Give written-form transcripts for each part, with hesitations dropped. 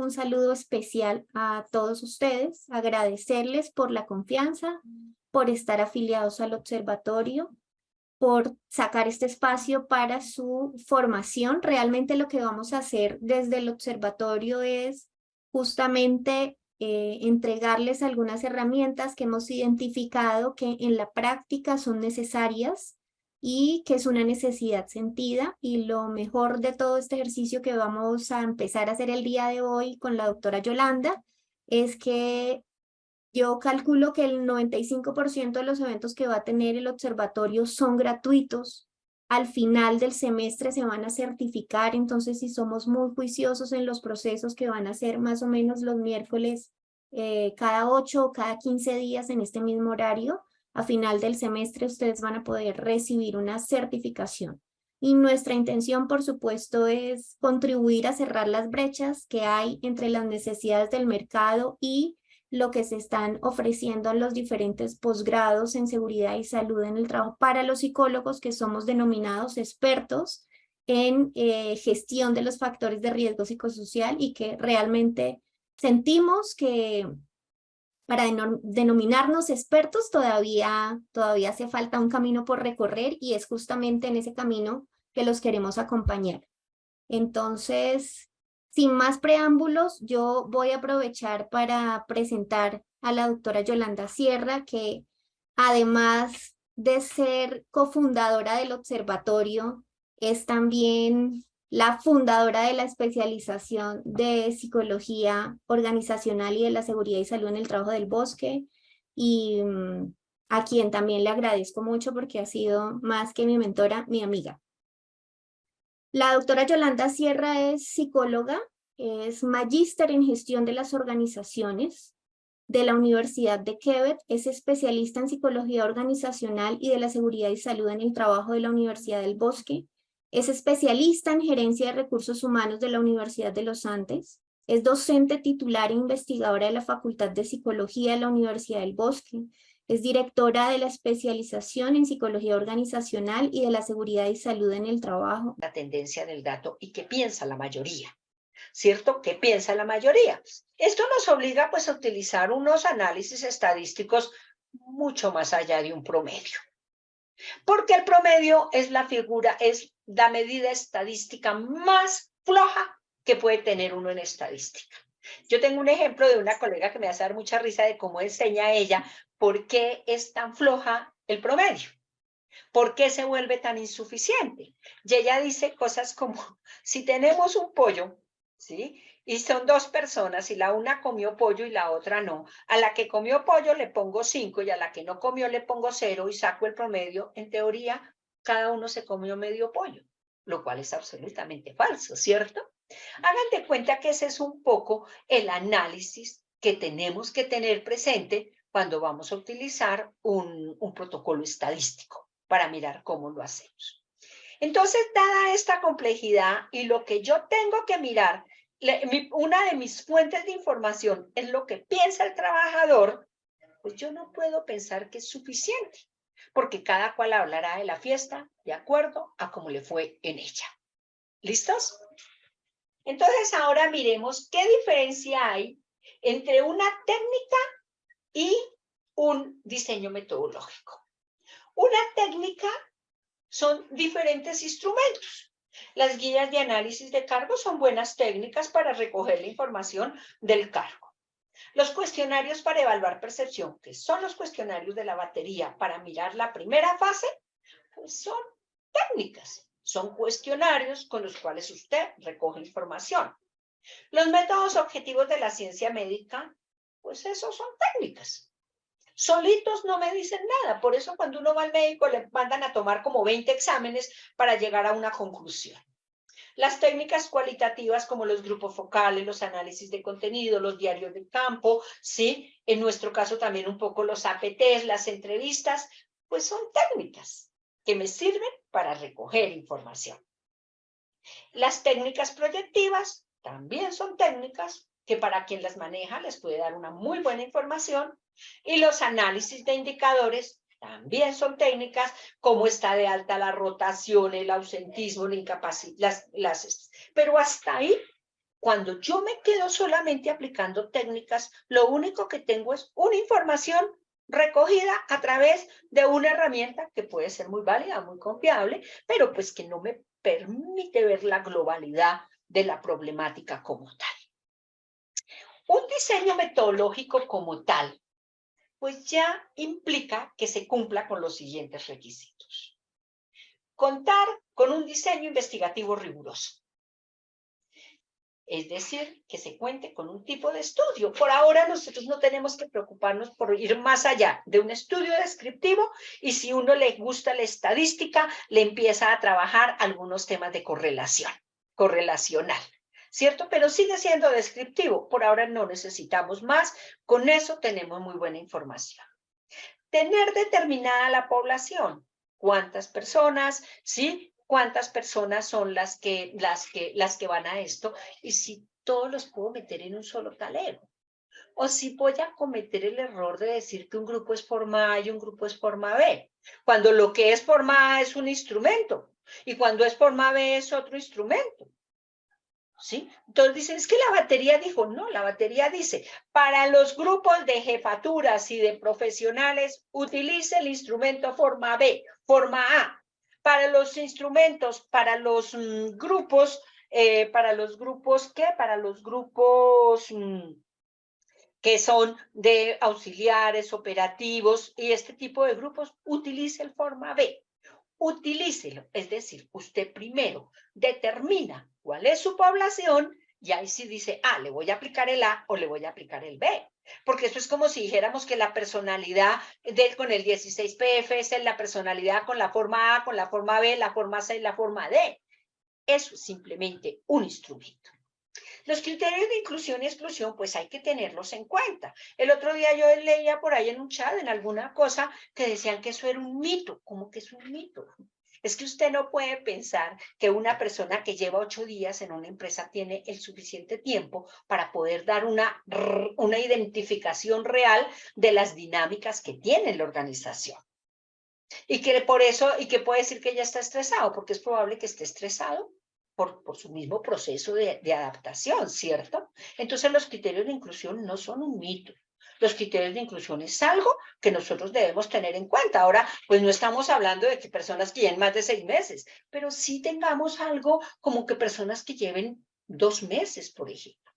un saludo especial a todos ustedes, agradecerles por la confianza, por estar afiliados al observatorio, por sacar este espacio para su formación. Realmente lo que vamos a hacer desde el observatorio es justamente entregarles algunas herramientas que hemos identificado que en la práctica son necesarias y que es una necesidad sentida. Y lo mejor de todo este ejercicio que vamos a empezar a hacer el día de hoy con la doctora Yolanda es que yo calculo que el 95% de los eventos que va a tener el observatorio son gratuitos. Al final del semestre se van a certificar, entonces si somos muy juiciosos en los procesos que van a ser más o menos los miércoles, cada 8 o cada 15 días en este mismo horario, a final del semestre ustedes van a poder recibir una certificación. Y nuestra intención, por supuesto, es contribuir a cerrar las brechas que hay entre las necesidades del mercado y lo que se están ofreciendo en los diferentes posgrados en seguridad y salud en el trabajo para los psicólogos que somos denominados expertos en gestión de los factores de riesgo psicosocial y que realmente sentimos que para denominarnos expertos todavía hace falta un camino por recorrer y es justamente en ese camino que los queremos acompañar. Entonces, sin más preámbulos, yo voy a aprovechar para presentar a la doctora Yolanda Sierra, que además de ser cofundadora del observatorio, es también la fundadora de la especialización de psicología organizacional y de la seguridad y salud en el trabajo del bosque, y a quien también le agradezco mucho porque ha sido más que mi mentora, mi amiga. La doctora Yolanda Sierra es psicóloga, es magíster en gestión de las organizaciones de la Universidad de Quebec, es especialista en psicología organizacional y de la seguridad y salud en el trabajo de la Universidad del Bosque, es especialista en gerencia de recursos humanos de la Universidad de los Andes, es docente titular e investigadora de la Facultad de Psicología de la Universidad del Bosque, es directora de la especialización en psicología organizacional y de la seguridad y salud en el trabajo. La tendencia del dato y qué piensa la mayoría, ¿cierto? ¿Qué piensa la mayoría? Esto nos obliga pues a utilizar unos análisis estadísticos mucho más allá de un promedio. Porque el promedio es la medida estadística más floja que puede tener uno en estadística. Yo tengo un ejemplo de una colega que me hace dar mucha risa de cómo enseña ella por qué es tan floja el promedio. ¿Por qué se vuelve tan insuficiente? Y ella dice cosas como, si tenemos un pollo, ¿sí? Y son dos personas y la una comió pollo y la otra no. A la que comió pollo le pongo 5 y a la que no comió le pongo 0 y saco el promedio. En teoría, cada uno se comió medio pollo, lo cual es absolutamente falso, ¿cierto? Hagan de cuenta que ese es un poco el análisis que tenemos que tener presente cuando vamos a utilizar un protocolo estadístico para mirar cómo lo hacemos. Entonces, dada esta complejidad y lo que yo tengo que mirar, una de mis fuentes de información es lo que piensa el trabajador, pues yo no puedo pensar que es suficiente, porque cada cual hablará de la fiesta de acuerdo a cómo le fue en ella. ¿Listos? Entonces, ahora miremos qué diferencia hay entre una técnica y un diseño metodológico. Una técnica son diferentes instrumentos. Las guías de análisis de cargo son buenas técnicas para recoger la información del cargo. Los cuestionarios para evaluar percepción, que son los cuestionarios de la batería para mirar la primera fase, pues son técnicas. Son cuestionarios con los cuales usted recoge información. Los métodos objetivos de la ciencia médica, pues esos son técnicas. Solitos no me dicen nada, por eso cuando uno va al médico le mandan a tomar como 20 exámenes para llegar a una conclusión. Las técnicas cualitativas como los grupos focales, los análisis de contenido, los diarios de campo, ¿sí? En nuestro caso también un poco los APTs, las entrevistas, pues son técnicas que me sirven para recoger información. Las técnicas proyectivas también son técnicas que para quien las maneja les puede dar una muy buena información. Y los análisis de indicadores también son técnicas, como está de alta la rotación, el ausentismo, la incapacidad, pero hasta ahí Cuando yo me quedo solamente aplicando técnicas, lo único que tengo es una información recogida a través de una herramienta que puede ser muy válida, muy confiable, pero pues que no me permite ver la globalidad de la problemática como tal. Un diseño metodológico como tal, pues ya implica que se cumpla con los siguientes requisitos. Contar con un diseño investigativo riguroso. Es decir, que se cuente con un tipo de estudio. Por ahora nosotros no tenemos que preocuparnos por ir más allá de un estudio descriptivo y si uno le gusta la estadística, le empieza a trabajar algunos temas de correlacional, ¿cierto? Pero sigue siendo descriptivo. Por ahora no necesitamos más. Con eso tenemos muy buena información. Tener determinada la población. ¿Cuántas personas? ¿Sí? ¿Cuántas personas son las que van a esto? Y si todos los puedo meter en un solo talego. O si voy a cometer el error de decir que un grupo es forma A y un grupo es forma B. Cuando lo que es forma A es un instrumento. Y cuando es forma B es otro instrumento. ¿Sí? Entonces dicen, es que la batería dijo, no, la batería dice, para los grupos de jefaturas y de profesionales, utilice el instrumento forma B, forma A. Para los instrumentos, para los grupos, ¿qué? Para los grupos que son de auxiliares, operativos y este tipo de grupos, utilice el forma B. Utilícelo, es decir, usted primero determina cuál es su población y ahí sí dice, le voy a aplicar el A o le voy a aplicar el B. Porque eso es como si dijéramos que la personalidad con el 16PF es la personalidad con la forma A, con la forma B, la forma C y la forma D. Eso es simplemente un instrumento. Los criterios de inclusión y exclusión, pues hay que tenerlos en cuenta. El otro día yo leía por ahí en un chat, en alguna cosa, que decían que eso era un mito. ¿Cómo que es un mito? Es que usted no puede pensar que una persona que lleva 8 días en una empresa tiene el suficiente tiempo para poder dar una identificación real de las dinámicas que tiene la organización. Y que puede decir que ya está estresado, porque es probable que esté estresado por su mismo proceso de adaptación, ¿cierto? Entonces los criterios de inclusión no son un mito. Los criterios de inclusión es algo que nosotros debemos tener en cuenta. Ahora, pues no estamos hablando de que personas que lleven más de 6 meses, pero sí tengamos algo como que personas que lleven 2 meses, por ejemplo.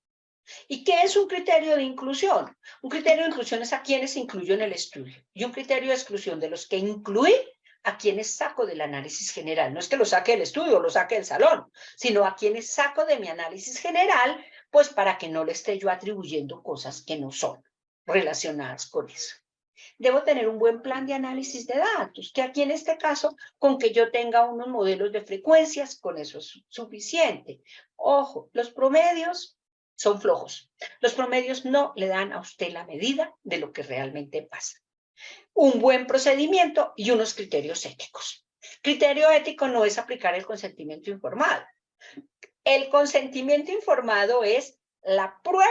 ¿Y qué es un criterio de inclusión? Un criterio de inclusión es a quienes incluyo en el estudio. Y un criterio de exclusión de los que incluí a quienes saco del análisis general. No es que lo saque del estudio o lo saque del salón, sino a quienes saco de mi análisis general, pues para que no le esté yo atribuyendo cosas que no son relacionadas con eso. Debo tener un buen plan de análisis de datos, que aquí en este caso, con que yo tenga unos modelos de frecuencias, con eso es suficiente. Ojo, los promedios son flojos. Los promedios no le dan a usted la medida de lo que realmente pasa. Un buen procedimiento y unos criterios éticos. Criterio ético no es aplicar el consentimiento informado. El consentimiento informado es la prueba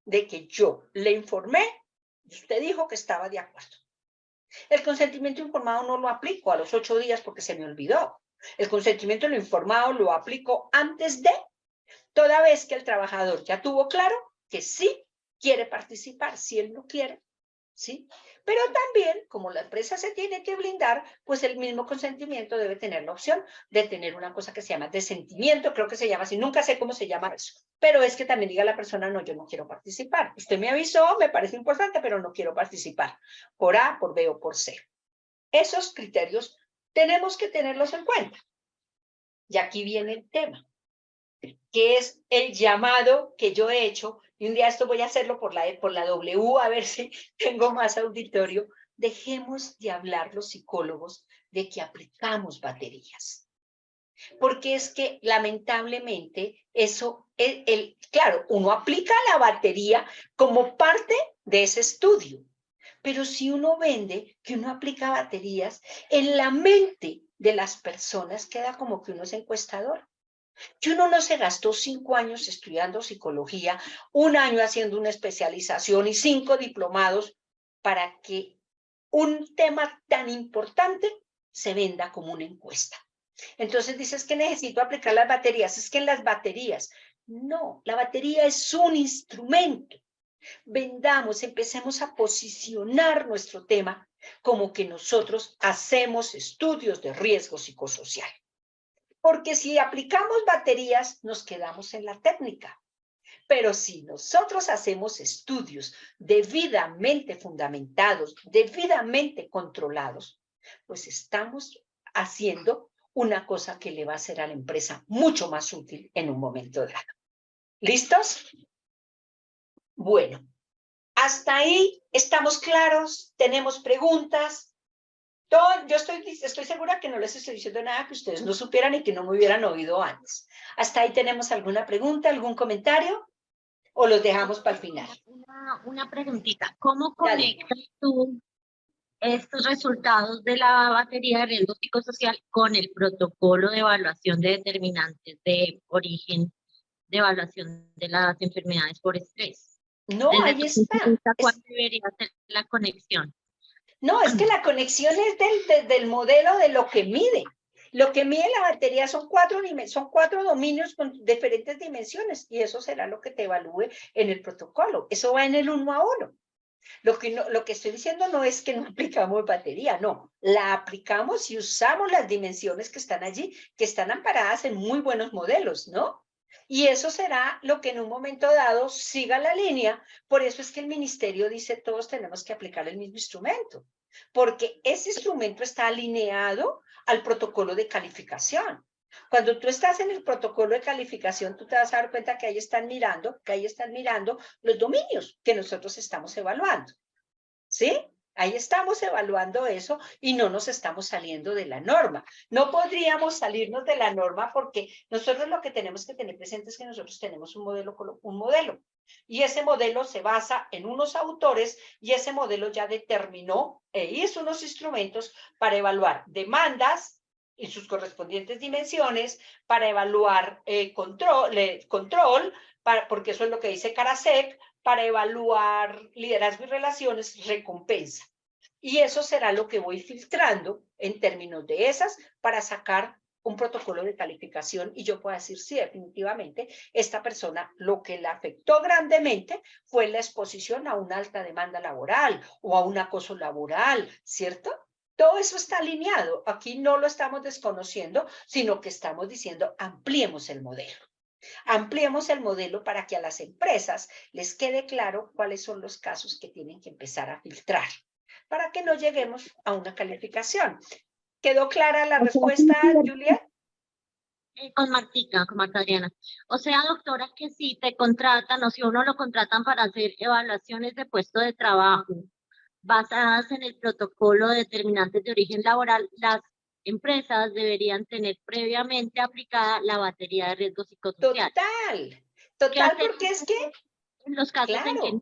de que yo le informé y usted dijo que estaba de acuerdo. El consentimiento informado no lo aplico a los 8 días porque se me olvidó. El consentimiento informado lo aplico antes de, toda vez que el trabajador ya tuvo claro que sí quiere participar, si él no quiere, ¿sí? Pero también, como la empresa se tiene que blindar, pues el mismo consentimiento debe tener la opción de tener una cosa que se llama desentimiento, creo que se llama así, nunca sé cómo se llama eso, pero es que también diga a la persona, no, yo no quiero participar. Usted me avisó, me parece importante, pero no quiero participar, por A, por B o por C. Esos criterios tenemos que tenerlos en cuenta. Y aquí viene el tema, que es el llamado que yo he hecho, y un día esto voy a hacerlo por la W, a ver si tengo más auditorio. Dejemos de hablar los psicólogos de que aplicamos baterías. Porque es que lamentablemente eso, claro, uno aplica la batería como parte de ese estudio. Pero si uno vende que uno aplica baterías, en la mente de las personas queda como que uno es encuestador. Que uno no se gastó 5 años estudiando psicología, 1 año haciendo una especialización y 5 diplomados para que un tema tan importante se venda como una encuesta. Entonces dices que necesito aplicar las baterías. Es que en las baterías No, la batería es un instrumento. Empecemos a posicionar nuestro tema como que nosotros hacemos estudios de riesgo psicosocial. Porque si aplicamos baterías, nos quedamos en la técnica. Pero si nosotros hacemos estudios debidamente fundamentados, debidamente controlados, pues estamos haciendo una cosa que le va a ser a la empresa mucho más útil en un momento dado. ¿Listos? Bueno, hasta ahí estamos claros, tenemos preguntas. Yo estoy segura que no les estoy diciendo nada que ustedes no supieran y que no me hubieran oído antes. ¿Hasta ahí tenemos alguna pregunta, algún comentario? ¿O los dejamos para el final? Una preguntita. ¿Cómo Dale. conectas tú estos resultados de la batería de riesgo psicosocial con el protocolo de evaluación de determinantes de origen de evaluación de las enfermedades por estrés? No, Desde ahí tu punto de está. vista, ¿cuál debería ser la conexión? No, es que la conexión es del modelo de lo que mide. Lo que mide la batería son cuatro dominios con diferentes dimensiones y eso será lo que te evalúe en el protocolo. Eso va en el 1 a 1. Lo que estoy diciendo no es que no aplicamos batería, no. La aplicamos y usamos las dimensiones que están allí, que están amparadas en muy buenos modelos, ¿no? Y eso será lo que en un momento dado siga la línea. Por eso es que el ministerio dice todos tenemos que aplicar el mismo instrumento, porque ese instrumento está alineado al protocolo de calificación. Cuando tú estás en el protocolo de calificación, tú te vas a dar cuenta que ahí están mirando los dominios que nosotros estamos evaluando. ¿Sí? Ahí estamos evaluando eso y no nos estamos saliendo de la norma. No podríamos salirnos de la norma porque nosotros lo que tenemos que tener presente es que nosotros tenemos un modelo. Y ese modelo se basa en unos autores y ese modelo ya determinó e hizo unos instrumentos para evaluar demandas y sus correspondientes dimensiones, para evaluar control porque eso es lo que dice Karasek, para evaluar liderazgo y relaciones, recompensa. Y eso será lo que voy filtrando en términos de esas para sacar un protocolo de calificación y yo puedo decir, sí, definitivamente, esta persona lo que le afectó grandemente fue la exposición a una alta demanda laboral o a un acoso laboral, ¿cierto? Todo eso está alineado. Aquí no lo estamos desconociendo, sino que estamos diciendo, ampliemos el modelo. Ampliemos el modelo para que a las empresas les quede claro cuáles son los casos que tienen que empezar a filtrar, para que no lleguemos a una calificación. ¿Quedó clara la respuesta, Juliet? Con Marta Adriana. O sea, doctora, que si te contratan o si uno lo contratan para hacer evaluaciones de puesto de trabajo basadas en el protocolo de determinantes de origen laboral, las empresas deberían tener previamente aplicada la batería de riesgo psicosocial. Total, hacer porque es que, en los casos en que claro. no?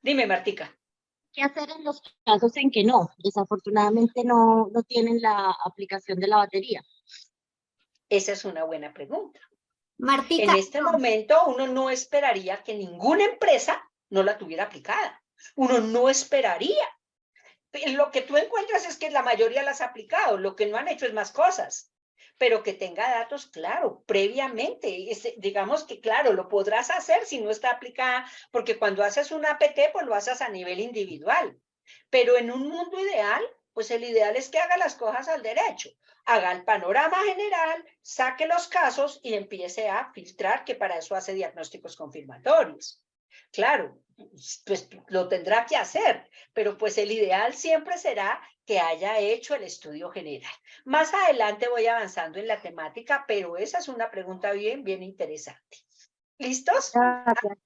Dime, Martica. ¿Qué hacer en los casos en que no? Desafortunadamente no tienen la aplicación de la batería. Esa es una buena pregunta. Martica, En este momento uno no esperaría que ninguna empresa no la tuviera aplicada. Uno no esperaría. Lo que tú encuentras es que la mayoría las ha aplicado, lo que no han hecho es más cosas, pero que tenga datos, claro, previamente, digamos que claro, lo podrás hacer si no está aplicada, porque cuando haces una APT, pues lo haces a nivel individual, pero en un mundo ideal, pues el ideal es que haga las cosas al derecho, haga el panorama general, saque los casos y empiece a filtrar, que para eso hace diagnósticos confirmatorios. Claro, pues lo tendrá que hacer, pero pues el ideal siempre será que haya hecho el estudio general. Más adelante voy avanzando en la temática, pero esa es una pregunta bien interesante. ¿Listos? Gracias.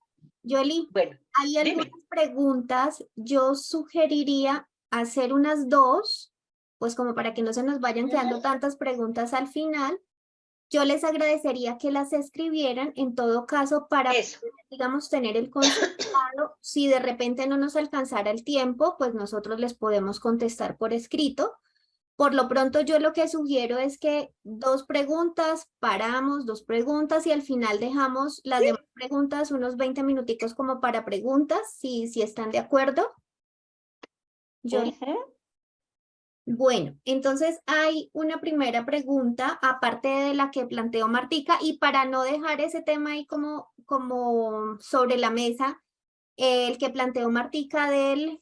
Yoli, Bueno, hay algunas preguntas. Yo sugeriría hacer unas dos, pues como para que no se nos vayan quedando tantas preguntas al final. Yo les agradecería que las escribieran en todo caso para, eso. digamos, tener el consultado. Si de repente no nos alcanzara el tiempo, pues nosotros les podemos contestar por escrito. Por lo pronto yo lo que sugiero es que dos preguntas, paramos, dos preguntas y al final dejamos las demás preguntas, unos 20 minuticos como para preguntas, si están de acuerdo. Yo, Bueno, entonces hay una primera pregunta, aparte de la que planteó Martica, y para no dejar ese tema ahí como sobre la mesa, el que planteó Martica del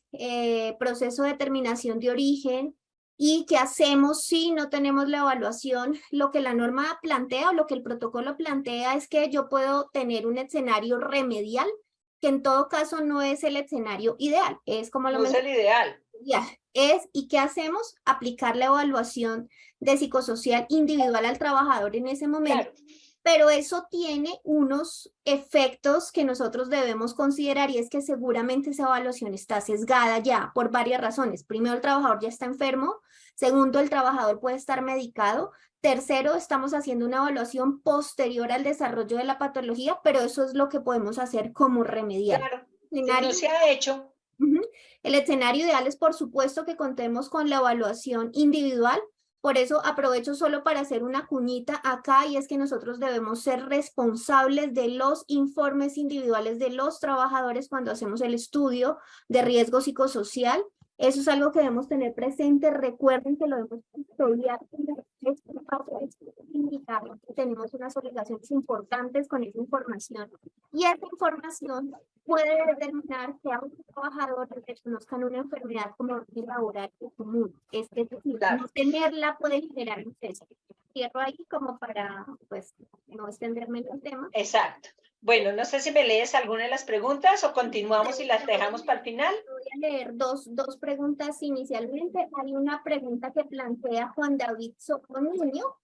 proceso de determinación de origen y qué hacemos si no tenemos la evaluación. Lo que la norma plantea o lo que el protocolo plantea es que yo puedo tener un escenario remedial, que en todo caso no es el escenario ideal, es como lo No es el ideal. ya, ¿y qué hacemos? Aplicar la evaluación de psicosocial individual al trabajador en ese momento, Claro, pero eso tiene unos efectos que nosotros debemos considerar y es que seguramente esa evaluación está sesgada ya por varias razones. Primero, el trabajador ya está enfermo. Segundo, el trabajador puede estar medicado. Tercero, estamos haciendo una evaluación posterior al desarrollo de la patología, pero eso es lo que podemos hacer como remedial. claro. Si no Escenario se ha hecho, Ujú. El escenario ideal es, por supuesto, que contemos con la evaluación individual. Por eso aprovecho solo para hacer una cuñita acá y es que nosotros debemos ser responsables de los informes individuales de los trabajadores cuando hacemos el estudio de riesgo psicosocial. Eso es algo que debemos tener presente. Recuerden que lo debemos custodiar. Tenemos unas obligaciones importantes con esa información. Y esa información puede determinar que a un trabajador le reconozcan una enfermedad como orgullo laboral común. Es decir, claro. no tenerla puede generar un cese. Cierro ahí como para, pues, no extenderme en el tema. Exacto. Bueno, no sé si me lees alguna de las preguntas o continuamos y las dejamos para el final. Voy a leer dos preguntas inicialmente. Hay una pregunta que plantea Juan David Soconio,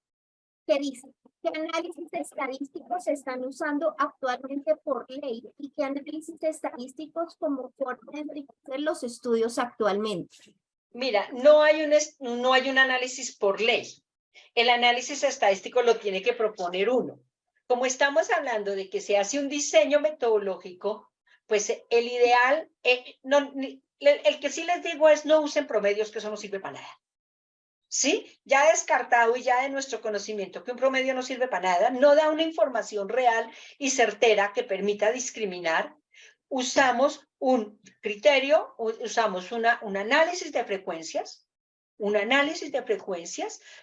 que dice, ¿qué análisis estadísticos se están usando actualmente por ley y qué análisis estadísticos como forma de enriquecer los estudios actualmente? Mira, no hay un análisis por ley. El análisis estadístico lo tiene que proponer uno. Como estamos hablando de que se hace un diseño metodológico, pues el ideal, el que sí les digo es no usen promedios, que eso no sirve para nada. ¿Sí? Ya descartado y ya de nuestro conocimiento que un promedio no sirve para nada, no da una información real y certera que permita discriminar, usamos un criterio, usamos un análisis de frecuencias,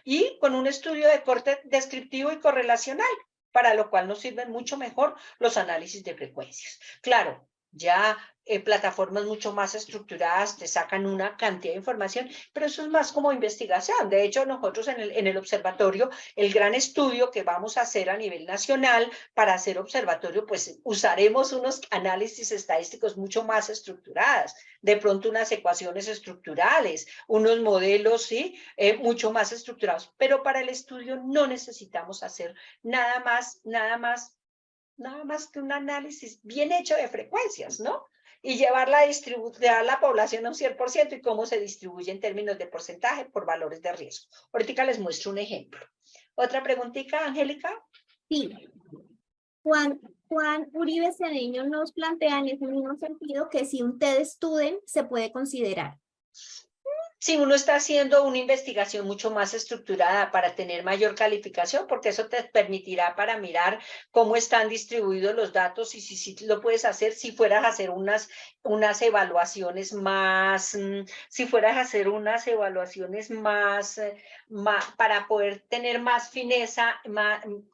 y con un estudio de corte descriptivo y correlacional, para lo cual nos sirven mucho mejor los análisis de frecuencias. Claro, ya plataformas mucho más estructuradas te sacan una cantidad de información, pero eso es más como investigación. De hecho, nosotros en el observatorio, el gran estudio que vamos a hacer a nivel nacional para hacer observatorio, pues usaremos unos análisis estadísticos mucho más estructuradas, de pronto unas ecuaciones estructurales, unos modelos, ¿sí? Mucho más estructurados, pero para el estudio no necesitamos hacer nada más que un análisis bien hecho de frecuencias, ¿no? Y llevar la población a un 100% y cómo se distribuye en términos de porcentaje por valores de riesgo. Ahorita les muestro un ejemplo. ¿Otra preguntita, Angélica? Sí, Juan Uribe Cedeño nos plantea en ese mismo sentido que si un TED Student se puede considerar. Si uno está haciendo una investigación mucho más estructurada para tener mayor calificación, porque eso te permitirá para mirar cómo están distribuidos los datos y si lo puedes hacer, si fueras a hacer unas evaluaciones más, si fueras a hacer unas evaluaciones más para poder tener más fineza,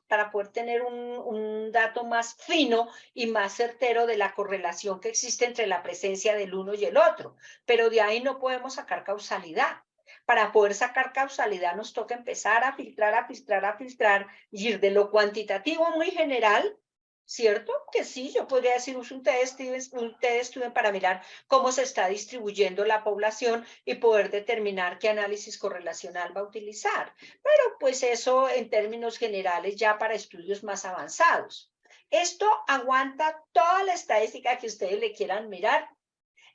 para poder tener un dato más fino y más certero de la correlación que existe entre la presencia del uno y el otro. Pero de ahí no podemos sacar causalidad. Para poder sacar causalidad nos toca empezar a filtrar y ir de lo cuantitativo muy general, ¿cierto? Que sí, yo podría decir, uso un test para mirar cómo se está distribuyendo la población y poder determinar qué análisis correlacional va a utilizar. Pero pues eso en términos generales ya para estudios más avanzados. Esto aguanta toda la estadística que ustedes le quieran mirar.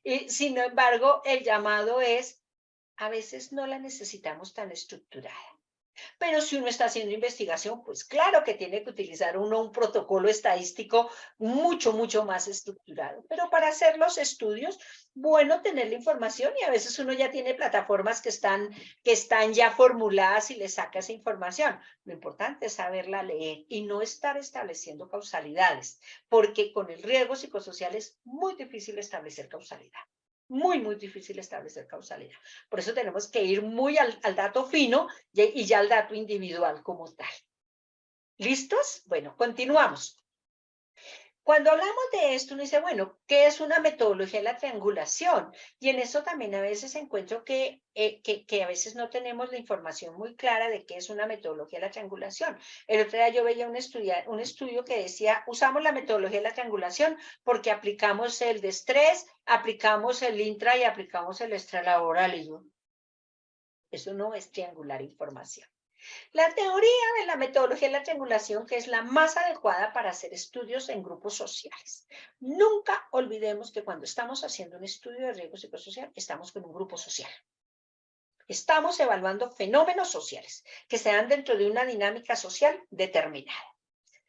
Y sin embargo, el llamado es, a veces no la necesitamos tan estructurada. Pero si uno está haciendo investigación, pues claro que tiene que utilizar uno un protocolo estadístico mucho más estructurado. Pero para hacer los estudios, bueno tener la información y a veces uno ya tiene plataformas que están ya formuladas y le saca esa información. Lo importante es saberla leer y no estar estableciendo causalidades, porque con el riesgo psicosocial es muy difícil establecer causalidad. Muy, muy difícil establecer causalidad. Por eso tenemos que ir muy al dato fino y ya al dato individual como tal. ¿Listos? Bueno, continuamos. Cuando hablamos de esto, uno dice, bueno, ¿qué es una metodología de la triangulación? Y en eso también a veces encuentro que a veces no tenemos la información muy clara de qué es una metodología de la triangulación. El otro día yo veía un estudio que decía, usamos la metodología de la triangulación porque aplicamos el de estrés, aplicamos el intra y aplicamos el extralaboral. Y yo, eso no es triangular información. La teoría de la metodología de la triangulación, que es la más adecuada para hacer estudios en grupos sociales. Nunca olvidemos que cuando estamos haciendo un estudio de riesgo psicosocial, estamos con un grupo social. Estamos evaluando fenómenos sociales que se dan dentro de una dinámica social determinada.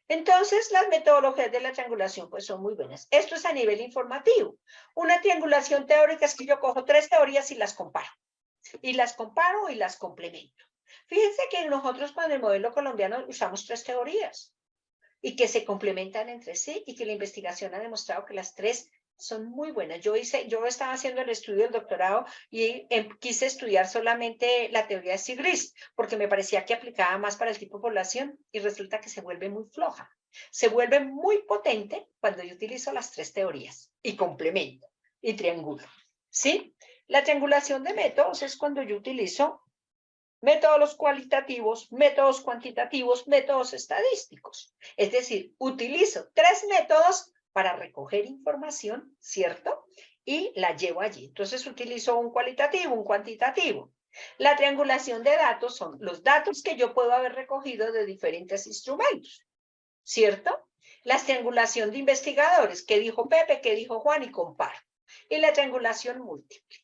Entonces, las metodologías de la triangulación pues son muy buenas. Esto es a nivel informativo. Una triangulación teórica es que yo cojo 3 teorías y las comparo. Y las comparo y las complemento. Fíjense que nosotros con el modelo colombiano usamos 3 teorías y que se complementan entre sí y que la investigación ha demostrado que las 3 son muy buenas. Yo estaba haciendo el estudio del doctorado y quise estudiar solamente la teoría de Sigris porque me parecía que aplicaba más para el tipo de población y resulta que se vuelve muy floja. Se vuelve muy potente cuando yo utilizo las 3 teorías y complemento y triangulo. ¿Sí? La triangulación de métodos es cuando yo utilizo métodos cualitativos, métodos cuantitativos, métodos estadísticos. Es decir, utilizo 3 métodos para recoger información, ¿cierto? Y la llevo allí. Entonces utilizo un cualitativo, un cuantitativo. La triangulación de datos son los datos que yo puedo haber recogido de diferentes instrumentos, ¿cierto? La triangulación de investigadores, ¿qué dijo Pepe, qué dijo Juan? Y comparo. Y la triangulación múltiple.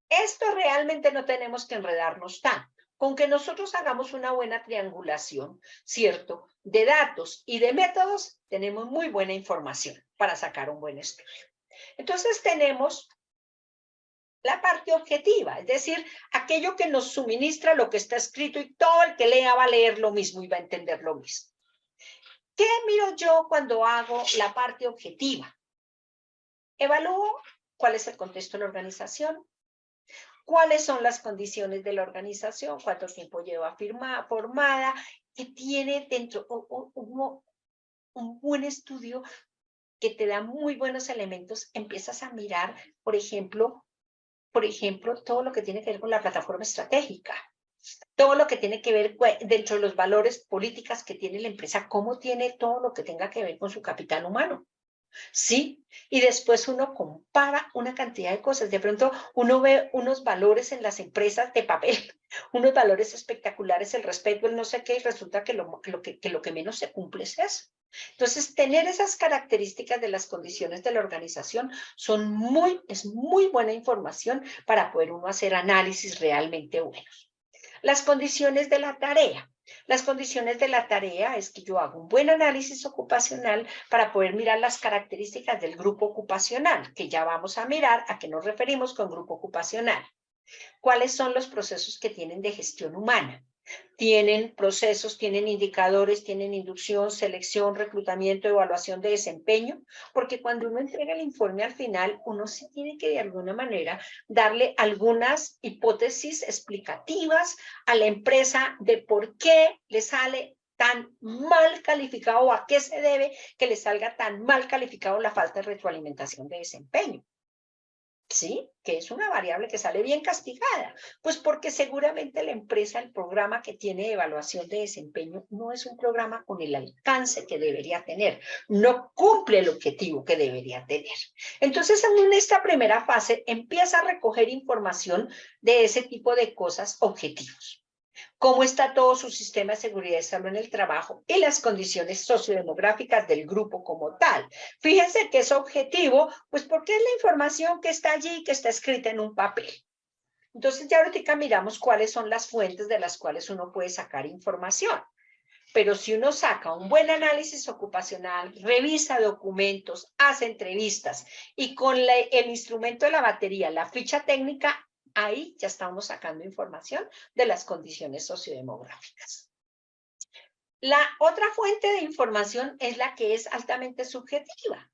Esto realmente no tenemos que enredarnos tanto. Con que nosotros hagamos una buena triangulación, ¿cierto? De datos y de métodos, tenemos muy buena información para sacar un buen estudio. Entonces tenemos la parte objetiva, es decir, aquello que nos suministra lo que está escrito y todo el que lea va a leer lo mismo y va a entender lo mismo. ¿Qué miro yo cuando hago la parte objetiva? Evalúo cuál es el contexto de la organización, cuáles son las condiciones de la organización, cuánto tiempo lleva formada, que tiene dentro un buen estudio que te da muy buenos elementos. Empiezas a mirar, por ejemplo, todo lo que tiene que ver con la plataforma estratégica, todo lo que tiene que ver dentro de los valores políticas que tiene la empresa, cómo tiene todo lo que tenga que ver con su capital humano. ¿Sí? Y después uno compara una cantidad de cosas. De pronto uno ve unos valores en las empresas de papel, unos valores espectaculares, el respeto, el no sé qué, y resulta que lo que menos se cumple es eso. Entonces, tener esas características de las condiciones de la organización es muy buena información para poder uno hacer análisis realmente buenos. Las condiciones de la tarea. Las condiciones de la tarea es que yo hago un buen análisis ocupacional para poder mirar las características del grupo ocupacional, que ya vamos a mirar a qué nos referimos con grupo ocupacional. ¿Cuáles son los procesos que tienen de gestión humana? Tienen procesos, tienen indicadores, tienen inducción, selección, reclutamiento, evaluación de desempeño, porque cuando uno entrega el informe al final, uno sí tiene que de alguna manera darle algunas hipótesis explicativas a la empresa de por qué le sale tan mal calificado o a qué se debe que le salga tan mal calificado la falta de retroalimentación de desempeño. ¿Sí? Que es una variable que sale bien castigada. Pues porque seguramente la empresa, el programa que tiene de evaluación de desempeño, no es un programa con el alcance que debería tener. No cumple el objetivo que debería tener. Entonces, en esta primera fase, empieza a recoger información de ese tipo de cosas objetivos. Cómo está todo su sistema de seguridad y salud en el trabajo y las condiciones sociodemográficas del grupo como tal. Fíjense que es objetivo, pues porque es la información que está allí, que está escrita en un papel. Entonces ya ahorita miramos cuáles son las fuentes de las cuales uno puede sacar información. Pero si uno saca un buen análisis ocupacional, revisa documentos, hace entrevistas y con el instrumento de la batería, la ficha técnica, ahí ya estamos sacando información de las condiciones sociodemográficas. La otra fuente de información es la que es altamente subjetiva.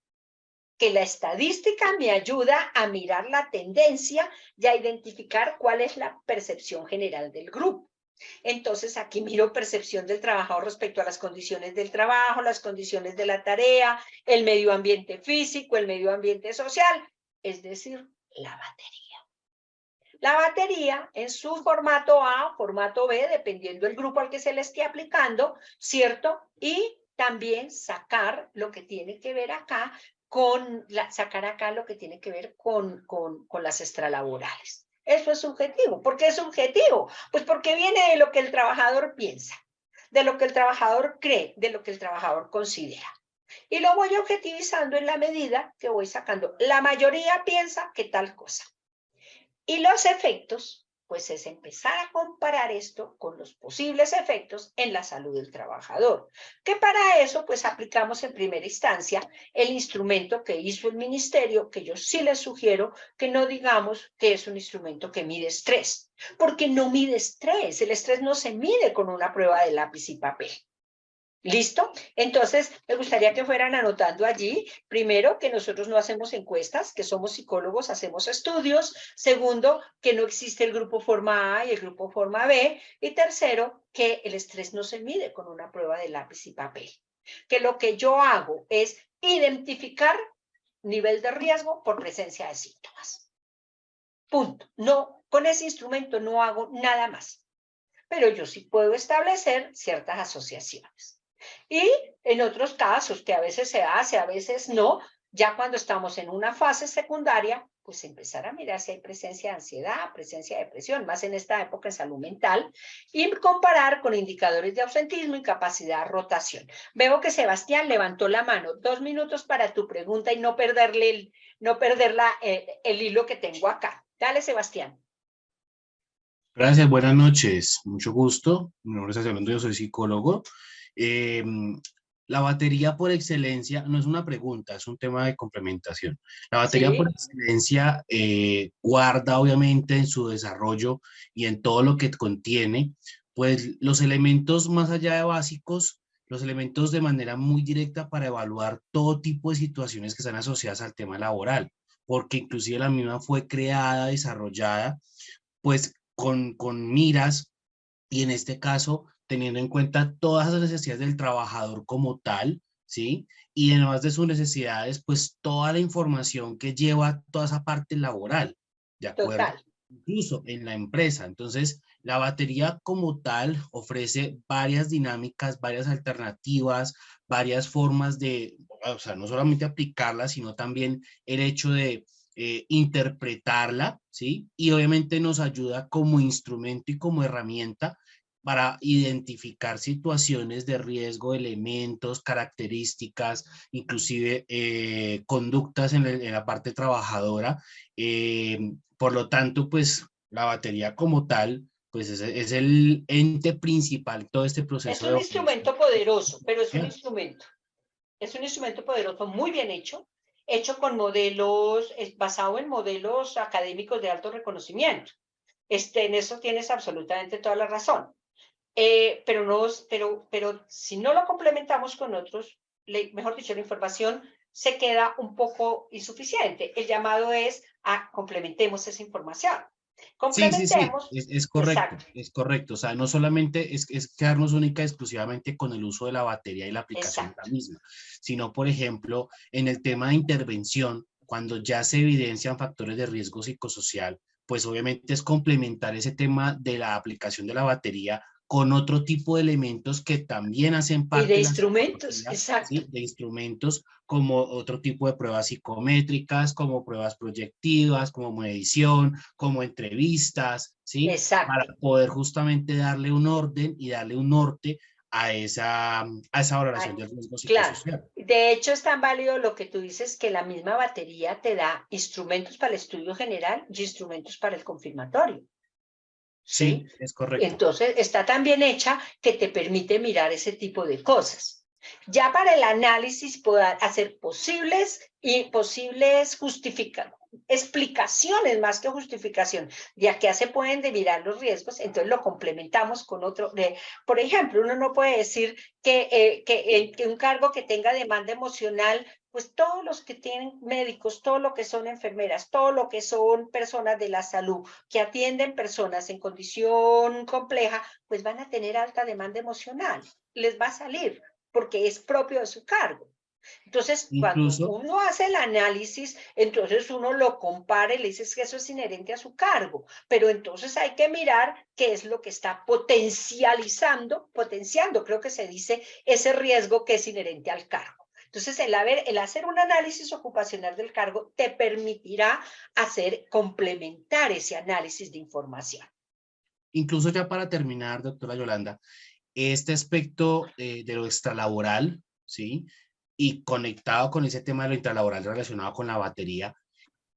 que la estadística me ayuda a mirar la tendencia y a identificar cuál es la percepción general del grupo. Entonces, aquí miro percepción del trabajador respecto a las condiciones del trabajo, las condiciones de la tarea, el medio ambiente físico, el medio ambiente social, es decir, la batería. La batería en su formato A, formato B, dependiendo del grupo al que se le esté aplicando, ¿cierto? Y también sacar lo que tiene que ver acá sacar acá lo que tiene que ver con las extralaborales. Eso es subjetivo. ¿Por qué es subjetivo? Pues porque viene de lo que el trabajador piensa, de lo que el trabajador cree, de lo que el trabajador considera. Y lo voy objetivizando en la medida que voy sacando. La mayoría piensa que tal cosa. Y los efectos, pues es empezar a comparar esto con los posibles efectos en la salud del trabajador. Que para eso, pues aplicamos en primera instancia el instrumento que hizo el ministerio, que yo sí les sugiero que no digamos que es un instrumento que mide estrés, porque no mide estrés. El estrés no se mide con una prueba de lápiz y papel. ¿Listo? Entonces, me gustaría que fueran anotando allí, primero, que nosotros no hacemos encuestas, que somos psicólogos, hacemos estudios. Segundo, que no existe el grupo forma A y el grupo forma B. Y tercero, que el estrés no se mide con una prueba de lápiz y papel. Que lo que yo hago es identificar nivel de riesgo por presencia de síntomas. Punto. No, con ese instrumento no hago nada más. Pero yo sí puedo establecer ciertas asociaciones. Y en otros casos, que a veces se hace, a veces no, ya cuando estamos en una fase secundaria, pues empezar a mirar si hay presencia de ansiedad, presencia de depresión, más en esta época en salud mental, y comparar con indicadores de ausentismo, incapacidad, rotación. Veo que Sebastián levantó la mano. 2 minutos para tu pregunta y no perderle el hilo que tengo acá. Dale, Sebastián. Gracias, buenas noches, mucho gusto. Mi nombre es Sebastián, yo soy psicólogo. La batería por excelencia no es una pregunta, es un tema de complementación. La batería por excelencia guarda obviamente en su desarrollo y en todo lo que contiene, pues los elementos más allá de básicos, los elementos de manera muy directa para evaluar todo tipo de situaciones que están asociadas al tema laboral, porque inclusive la misma fue creada, desarrollada, pues con miras y en este caso teniendo en cuenta todas las necesidades del trabajador como tal, ¿sí? Y además de sus necesidades, pues toda la información que lleva toda esa parte laboral, ¿de acuerdo? Total. Incluso en la empresa. Entonces, la batería como tal ofrece varias dinámicas, varias alternativas, varias formas de, o sea, no solamente aplicarla, sino también el hecho de interpretarla, ¿sí? Y obviamente nos ayuda como instrumento y como herramienta para identificar situaciones de riesgo, elementos, características, inclusive conductas en la parte trabajadora. Por lo tanto, pues la batería como tal, pues es el ente principal en todo este proceso Es un instrumento poderoso, pero es un instrumento. Es un instrumento poderoso, muy bien hecho con modelos, basado en modelos académicos de alto reconocimiento. En eso tienes absolutamente toda la razón. Pero si no lo complementamos con otros, mejor dicho, la información se queda un poco insuficiente. El llamado es a complementemos esa información. Complementemos. Sí, es correcto, Exacto. es correcto. O sea, no solamente es quedarnos única y exclusivamente con el uso de la batería y la aplicación de la misma, sino, por ejemplo, en el tema de intervención, cuando ya se evidencian factores de riesgo psicosocial, pues obviamente es complementar ese tema de la aplicación de la batería con otro tipo de elementos que también hacen parte de de la instrumentos, exacto. ¿sí? De instrumentos como otro tipo de pruebas psicométricas, como pruebas proyectivas, como medición, como entrevistas, ¿sí? Exacto. Para poder justamente darle un orden y darle un norte a esa valoración del riesgo psicosocial. Claro. De hecho, es tan válido lo que tú dices que la misma batería te da instrumentos para el estudio general y instrumentos para el confirmatorio. ¿Sí? Es correcto. Entonces, está tan bien hecha que te permite mirar ese tipo de cosas. Ya para el análisis pueda hacer posibles explicaciones más que justificación de a qué se pueden debirar los riesgos, entonces lo complementamos con otro. Por ejemplo, uno no puede decir que un cargo que tenga demanda emocional, pues todos los que tienen médicos, todo lo que son enfermeras, todo lo que son personas de la salud, que atienden personas en condición compleja, pues van a tener alta demanda emocional, les va a salir, porque es propio de su cargo. Entonces, cuando Incluso, uno hace el análisis, entonces uno lo compara y le dice que eso es inherente a su cargo, pero entonces hay que mirar qué es lo que está potenciando, creo que se dice, ese riesgo que es inherente al cargo. Entonces, el hacer un análisis ocupacional del cargo te permitirá complementar ese análisis de información. incluso ya para terminar, doctora Yolanda, este aspecto de lo extralaboral, ¿sí? Y conectado con ese tema de lo intralaboral relacionado con la batería,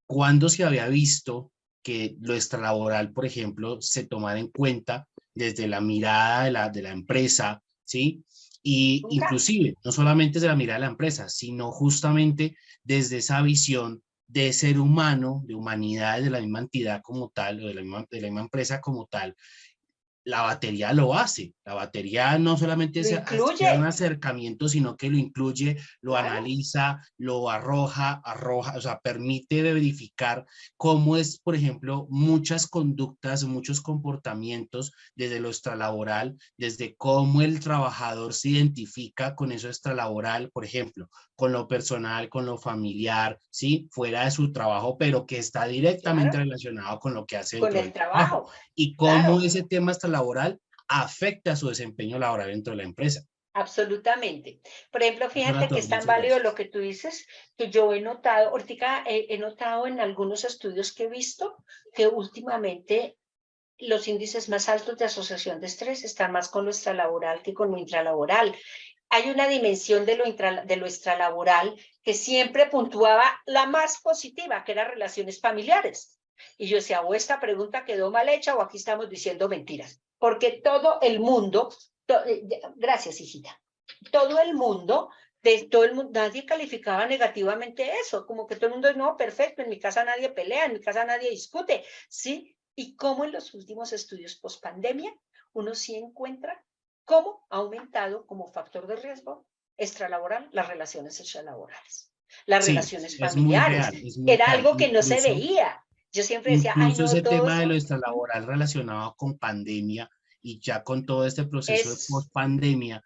¿cuándo se había visto que lo extralaboral, por ejemplo, se tomara en cuenta desde la mirada de la empresa, ¿sí? Y Nunca. inclusive, no solamente desde la mirada de la empresa, sino justamente desde esa visión de ser humano, de humanidad, de la misma entidad como tal, o de la misma empresa como tal, la batería lo hace. La batería no solamente Lo se hace un incluye, acercamiento, sino que lo incluye, lo claro. analiza, lo arroja, o sea, permite verificar cómo es, por ejemplo, muchas conductas, muchos comportamientos desde lo extralaboral, desde cómo el trabajador se identifica con eso extralaboral, por ejemplo, con lo personal, con lo familiar, ¿sí? Fuera de su trabajo, pero que está directamente Claro, relacionado con lo que hace con dentro el del trabajo trabajo, y cómo claro, ese tema extralaboral afecta su desempeño laboral dentro de la empresa. absolutamente. Por ejemplo, Eso era fíjate que todo. es tan Muchas válido lo gracias. que tú dices, que yo he notado, ahorita he notado en algunos estudios que he visto que últimamente los índices más altos de asociación de estrés están más con lo extralaboral que con lo intralaboral. Hay una dimensión de lo extralaboral que siempre puntuaba la más positiva, que eran relaciones familiares. Y yo decía, o esta pregunta quedó mal hecha o aquí estamos diciendo mentiras. Porque todo el mundo, gracias hijita, todo el mundo, nadie calificaba negativamente eso, como que todo el mundo, no, perfecto, en mi casa nadie pelea, en mi casa nadie discute, ¿sí? Y como en los últimos estudios post pandemia, uno sí encuentra cómo ha aumentado como factor de riesgo extralaboral las relaciones extralaborales, las Sí, relaciones es muy familiares. real, es muy Era real. algo que no se veía. Yo siempre decía, ay, Incluso no, ese todo tema de lo eso extralaboral relacionado con pandemia y ya con todo este proceso de es post-pandemia,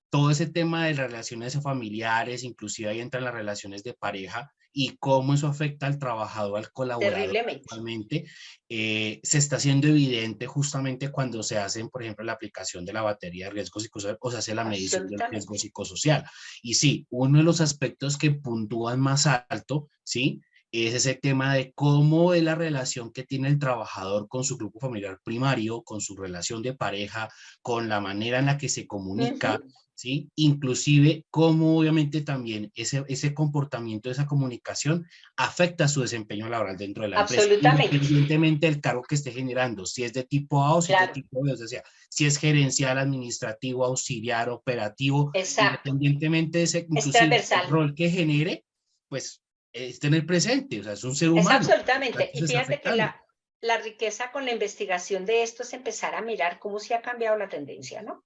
todo ese tema de las relaciones familiares, inclusive ahí entran las relaciones de pareja y cómo eso afecta al trabajador, al colaborador terriblemente. actualmente, se está haciendo evidente justamente cuando se hacen, por ejemplo, la aplicación de la batería de riesgo psicosocial o se hace la medición del riesgo Absolutamente. psicosocial. Y sí, uno de los aspectos que puntúan más alto, ¿sí? Es ese tema de cómo es la relación que tiene el trabajador con su grupo familiar primario, con su relación de pareja, con la manera en la que se comunica, Uh-huh. ¿sí? Inclusive cómo obviamente también ese comportamiento, esa comunicación afecta su desempeño laboral dentro de la empresa, Absolutamente. independientemente del cargo que esté generando, si es de tipo A o si es de Claro, tipo B, o sea, si es gerencial, administrativo, auxiliar, operativo, exacto. independientemente de ese, Es inclusive el transversal. rol que genere, pues es tener presente, o sea, es un ser Es humano, absolutamente. Y entonces está fíjate que afectando. la riqueza con la investigación de esto es empezar a mirar cómo se ha cambiado la tendencia, ¿no?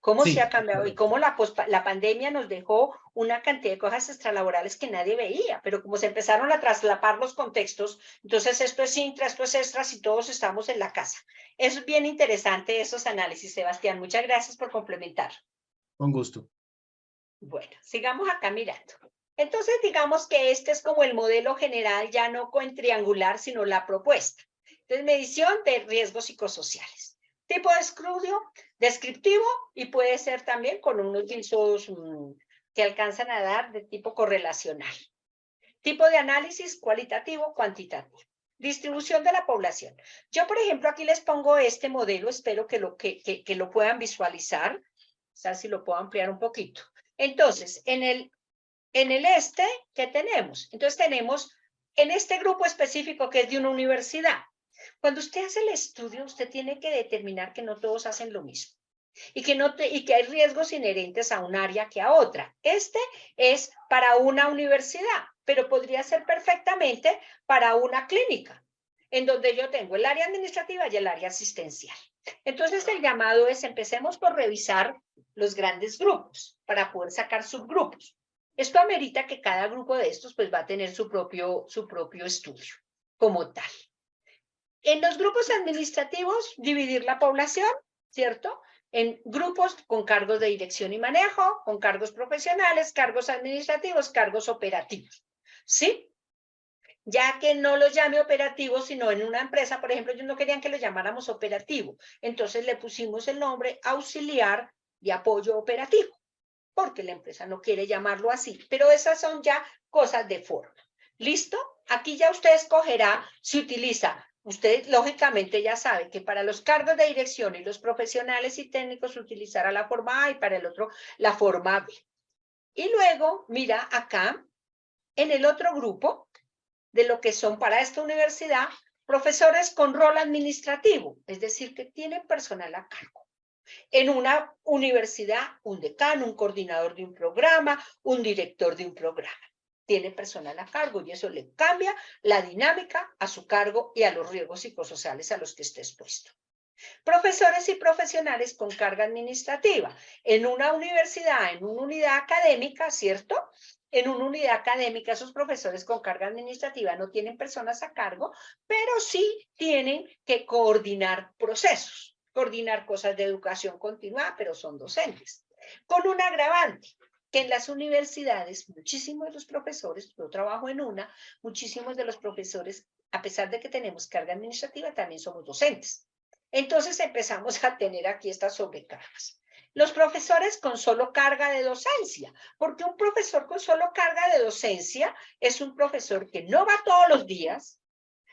Cómo se Sí, ha cambiado y correcto. cómo la pandemia nos dejó una cantidad de cosas extralaborales que nadie veía, pero como se empezaron a traslapar los contextos, entonces esto es intra, esto es extra, si todos estamos en la casa. Es bien interesante esos análisis, Sebastián. Muchas gracias por complementar. Con gusto. Bueno, sigamos acá mirando. Entonces, digamos que este es como el modelo general, ya no con triangular, sino la propuesta. Entonces, medición de riesgos psicosociales. Tipo de estudio descriptivo y puede ser también con unos visos que alcanzan a dar de tipo correlacional. Tipo de análisis cualitativo, cuantitativo. Distribución de la población. Yo, por ejemplo, aquí les pongo este modelo, espero que lo puedan visualizar, o sea, si lo puedo ampliar un poquito. Entonces, en el ¿qué tenemos? Entonces tenemos en este grupo específico que es de una universidad. Cuando usted hace el estudio, usted tiene que determinar que no todos hacen lo mismo. y que hay riesgos inherentes a un área que a otra. Este es para una universidad, pero podría ser perfectamente para una clínica, en donde yo tengo el área administrativa y el área asistencial. Entonces el llamado es, empecemos por revisar los grandes grupos para poder sacar subgrupos. Esto amerita que cada grupo de estos pues va a tener su propio estudio como tal. En los grupos administrativos, dividir la población, ¿cierto? En grupos con cargos de dirección y manejo, con cargos profesionales, cargos administrativos, cargos operativos, ¿sí? Ya que no los llame operativos, sino en una empresa, por ejemplo, ellos no querían que lo llamáramos operativo, entonces le pusimos el nombre auxiliar de apoyo operativo, porque la empresa no quiere llamarlo así, pero esas son ya cosas de forma. ¿Listo? Aquí ya usted escogerá si utiliza, usted lógicamente ya sabe que para los cargos de dirección y los profesionales y técnicos utilizará la forma A y para el otro la forma B. Y luego, mira acá, en el otro grupo, de lo que son para esta universidad, profesores con rol administrativo, es decir, que tienen personal a cargo. En una universidad, un decano, un coordinador de un programa, un director de un programa. Tiene personal a cargo y eso le cambia la dinámica a su cargo y a los riesgos psicosociales a los que esté expuesto. Profesores y profesionales con carga administrativa. En una universidad, en una unidad académica, ¿cierto? En una unidad académica, esos profesores con carga administrativa no tienen personas a cargo, pero sí tienen que coordinar procesos, coordinar cosas de educación continuada, pero son docentes. Con un agravante, que en las universidades, muchísimos de los profesores, yo trabajo en una, muchísimos de los profesores, a pesar de que tenemos carga administrativa, también somos docentes. Entonces empezamos a tener aquí estas sobrecargas. Los profesores con solo carga de docencia, porque un profesor con solo carga de docencia es un profesor que no va todos los días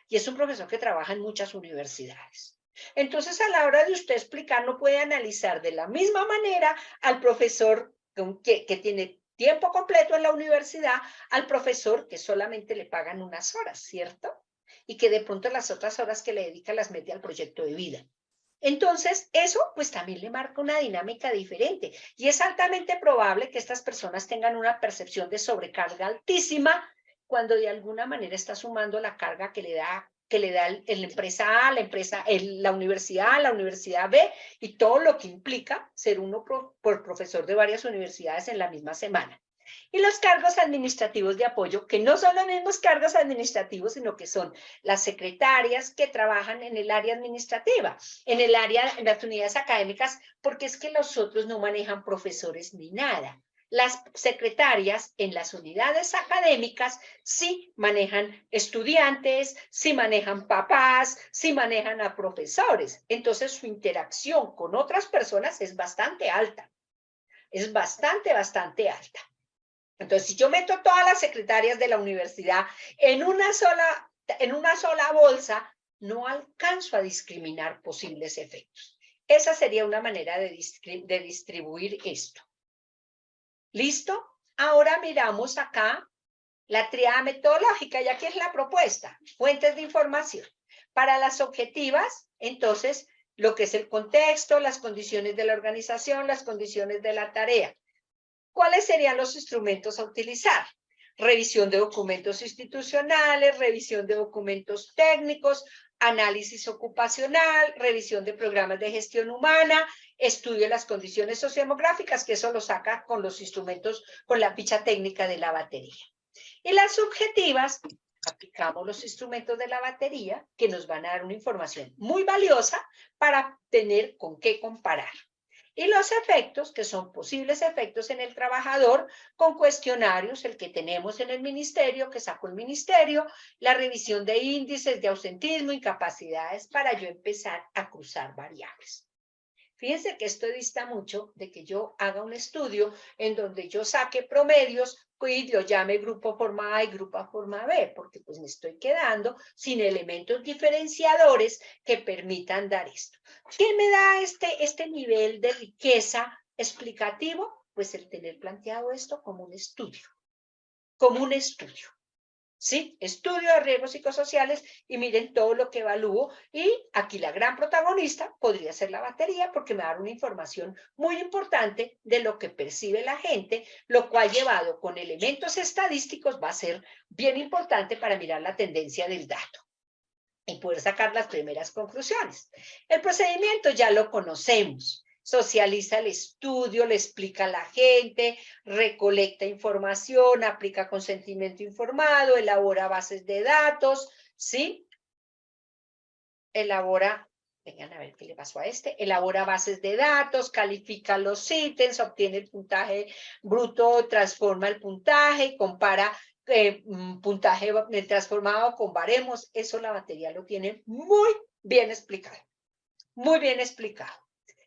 y es un profesor que trabaja en muchas universidades. Entonces, a la hora de usted explicar, no puede analizar de la misma manera al profesor que tiene tiempo completo en la universidad, al profesor que solamente le pagan unas horas, ¿cierto? Y que de pronto las otras horas que le dedica las mete al proyecto de vida. Entonces, eso pues también le marca una dinámica diferente y es altamente probable que estas personas tengan una percepción de sobrecarga altísima cuando de alguna manera está sumando la carga que le da la empresa A, la universidad B y todo lo que implica ser uno por profesor de varias universidades en la misma semana. Y los cargos administrativos de apoyo, que no son los mismos cargos administrativos, sino que son las secretarias que trabajan en el área administrativa, en las unidades académicas, porque es que los otros no manejan profesores ni nada. Las secretarias en las unidades académicas sí manejan estudiantes, sí manejan papás, sí manejan a profesores. Entonces su interacción con otras personas es bastante alta. Es bastante alta. Entonces, si yo meto todas las secretarias de la universidad en una sola bolsa, no alcanzo a discriminar posibles efectos. Esa sería una manera de distribuir esto. ¿Listo? Ahora miramos acá la triada metodológica, y aquí es la propuesta, fuentes de información. Para las objetivas, entonces, lo que es el contexto, las condiciones de la organización, las condiciones de la tarea. ¿Cuáles serían los instrumentos a utilizar? Revisión de documentos institucionales, revisión de documentos técnicos, análisis ocupacional, revisión de programas de gestión humana, estudio de las condiciones sociodemográficas, que eso lo saca con los instrumentos, con la ficha técnica de la batería. Y las subjetivas, aplicamos los instrumentos de la batería, que nos van a dar una información muy valiosa para tener con qué comparar. Y los efectos, que son posibles efectos en el trabajador, con cuestionarios, el que tenemos en el ministerio, que sacó el ministerio, la revisión de índices de ausentismo, incapacidades, para yo empezar a cruzar variables. Fíjense que esto dista mucho de que yo haga un estudio en donde yo saque promedios y lo llame grupo forma A y grupo forma B, porque pues me estoy quedando sin elementos diferenciadores que permitan dar esto. ¿Qué me da este nivel de riqueza explicativo? Pues el tener planteado esto como un estudio, ¿sí? Estudio de riesgos psicosociales y miren todo lo que evalúo. Y aquí la gran protagonista podría ser la batería porque me da una información muy importante de lo que percibe la gente, lo cual llevado con elementos estadísticos va a ser bien importante para mirar la tendencia del dato y poder sacar las primeras conclusiones. El procedimiento ya lo conocemos. Socializa el estudio, le explica a la gente, recolecta información, aplica consentimiento informado, elabora bases de datos, ¿sí? Elabora, vengan a ver qué le pasó a este, elabora bases de datos, califica los ítems, obtiene el puntaje bruto, transforma el puntaje, compara puntaje transformado con baremos. Eso la batería lo tiene muy bien explicado, muy bien explicado.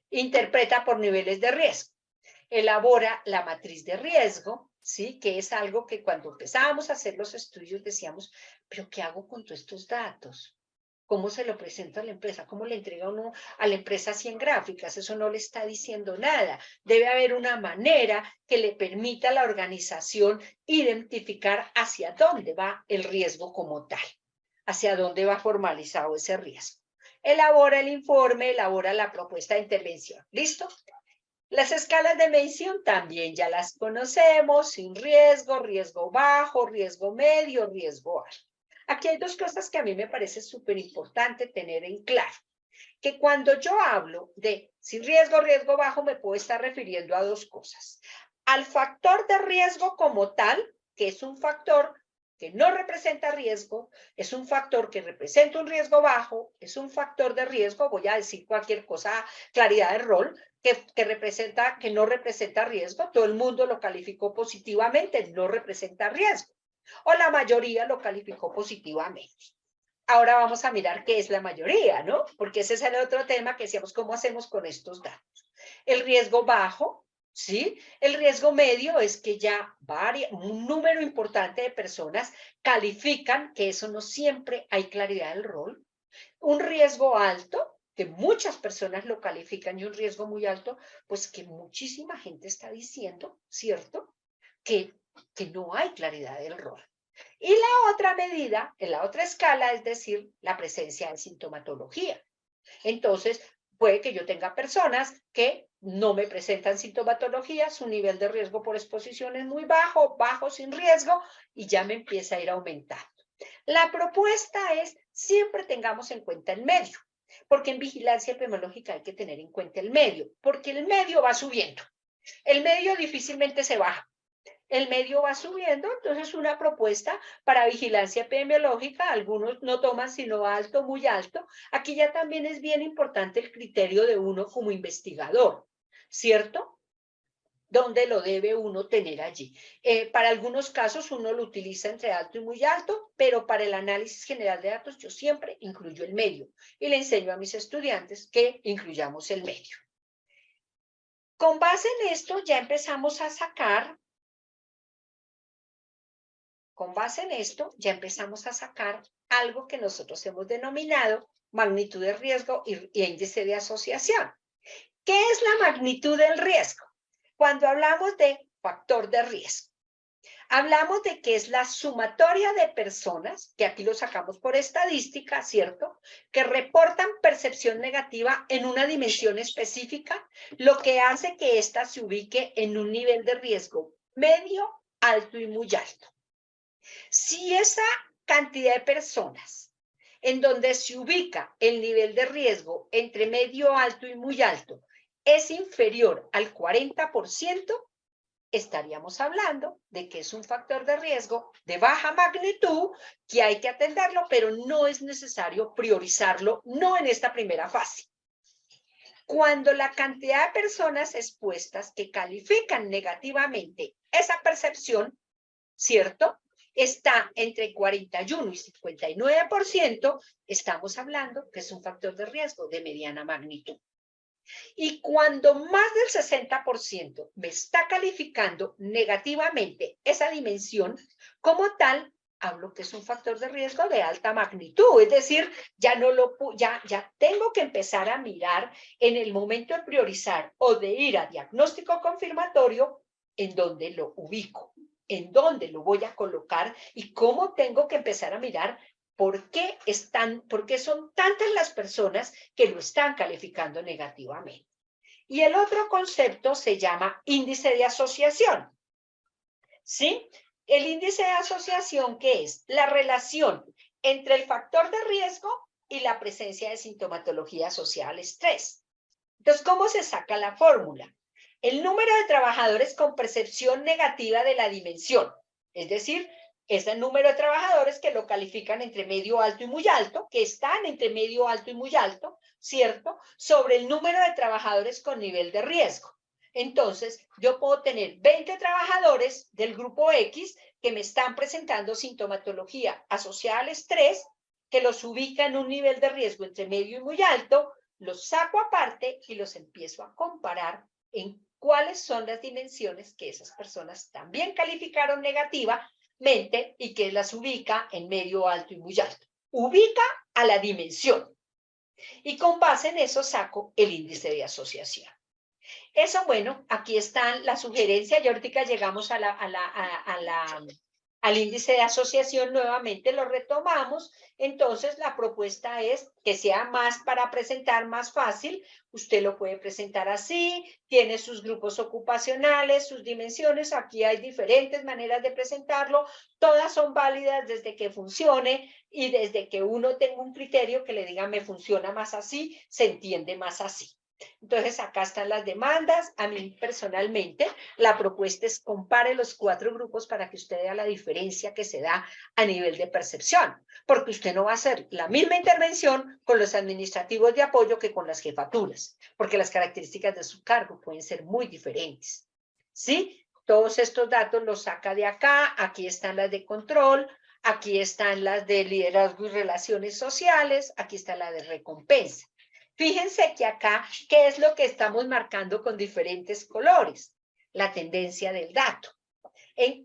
Interpreta por niveles de riesgo, elabora la matriz de riesgo, ¿sí? Que es algo que cuando empezábamos a hacer los estudios decíamos, pero ¿qué hago con todos estos datos? ¿Cómo se lo presento a la empresa? ¿Cómo le entrega uno a la empresa 100 gráficas? Eso no le está diciendo nada. Debe haber una manera que le permita a la organización identificar hacia dónde va el riesgo como tal, hacia dónde va formalizado ese riesgo. Elabora el informe, elabora la propuesta de intervención. ¿Listo? Las escalas de medición también ya las conocemos, sin riesgo, riesgo bajo, riesgo medio, riesgo alto. Aquí hay dos cosas que a mí me parece súper importante tener en claro. Que cuando yo hablo de sin riesgo, riesgo bajo, me puedo estar refiriendo a dos cosas. Al factor de riesgo como tal, que es un factor que no representa riesgo, es un factor que representa un riesgo bajo, es un factor de riesgo, voy a decir cualquier cosa, claridad de rol, que no representa riesgo, todo el mundo lo calificó positivamente, no representa riesgo, o la mayoría lo calificó positivamente. Ahora vamos a mirar qué es la mayoría, ¿no? Porque ese es el otro tema que decíamos, ¿cómo hacemos con estos datos? El riesgo bajo, ¿sí? El riesgo medio es que ya un número importante de personas califican que eso no siempre hay claridad del rol. Un riesgo alto, que muchas personas lo califican, y un riesgo muy alto, pues que muchísima gente está diciendo, ¿cierto? Que no hay claridad del rol. Y la otra medida, en la otra escala, es decir, la presencia de sintomatología. Entonces, puede que yo tenga personas que no me presentan sintomatología, su nivel de riesgo por exposición es muy bajo, bajo sin riesgo, y ya me empieza a ir aumentando. La propuesta es siempre tengamos en cuenta el medio, porque en vigilancia epidemiológica hay que tener en cuenta el medio, porque el medio va subiendo. El medio difícilmente se baja. El medio va subiendo, entonces una propuesta para vigilancia epidemiológica, algunos no toman sino alto, muy alto. Aquí ya también es bien importante el criterio de uno como investigador, ¿cierto? ¿Dónde lo debe uno tener allí? Para algunos casos uno lo utiliza entre alto y muy alto, pero para el análisis general de datos yo siempre incluyo el medio y le enseño a mis estudiantes que incluyamos el medio. Con base en esto ya empezamos a sacar algo que nosotros hemos denominado magnitud de riesgo y índice de asociación. ¿Qué es la magnitud del riesgo? Cuando hablamos de factor de riesgo, hablamos de que es la sumatoria de personas, que aquí lo sacamos por estadística, ¿cierto?, que reportan percepción negativa en una dimensión específica, lo que hace que ésta se ubique en un nivel de riesgo medio, alto y muy alto. Si esa cantidad de personas en donde se ubica el nivel de riesgo entre medio, alto y muy alto es inferior al 40%, estaríamos hablando de que es un factor de riesgo de baja magnitud que hay que atenderlo, pero no es necesario priorizarlo, no en esta primera fase. Cuando la cantidad de personas expuestas que califican negativamente esa percepción, ¿cierto?, está entre 41 y 59%, estamos hablando que es un factor de riesgo de mediana magnitud. Y cuando más del 60% me está calificando negativamente esa dimensión, como tal, hablo que es un factor de riesgo de alta magnitud. Es decir, ya tengo que empezar a mirar en el momento de priorizar o de ir a diagnóstico confirmatorio en donde lo ubico. en dónde lo voy a colocar y cómo tengo que empezar a mirar por qué son tantas las personas que lo están calificando negativamente. Y el otro concepto se llama índice de asociación. ¿Sí? El índice de asociación, ¿qué es? La relación entre el factor de riesgo y la presencia de sintomatología social estrés. Entonces, ¿cómo se saca la fórmula? El número de trabajadores con percepción negativa de la dimensión, es decir, es el número de trabajadores que lo califican entre medio alto y muy alto, que están entre medio alto y muy alto, ¿cierto? Sobre el número de trabajadores con nivel de riesgo. Entonces, yo puedo tener 20 trabajadores del grupo X que me están presentando sintomatología asociada al estrés, que los ubica en un nivel de riesgo entre medio y muy alto, los saco aparte y los empiezo a comparar en cuáles son las dimensiones que esas personas también calificaron negativamente y que las ubica en medio alto y muy alto. Ubica a la dimensión. Y con base en eso saco el índice de asociación. Eso, bueno, aquí están las sugerencias. Y ahorita llegamos al índice de asociación, nuevamente lo retomamos. Entonces, la propuesta es que sea más para presentar más fácil. Usted lo puede presentar así, tiene sus grupos ocupacionales, sus dimensiones. Aquí hay diferentes maneras de presentarlo. Todas son válidas desde que funcione y desde que uno tenga un criterio que le diga me funciona más así, se entiende más así. Entonces, acá están las demandas. A mí personalmente, la propuesta es compare los 4 grupos para que usted vea la diferencia que se da a nivel de percepción, porque usted no va a hacer la misma intervención con los administrativos de apoyo que con las jefaturas, porque las características de su cargo pueden ser muy diferentes. ¿Sí? Todos estos datos los saca de acá. Aquí están las de control, aquí están las de liderazgo y relaciones sociales, aquí está la de recompensa. Fíjense que acá, ¿qué es lo que estamos marcando con diferentes colores? La tendencia del dato.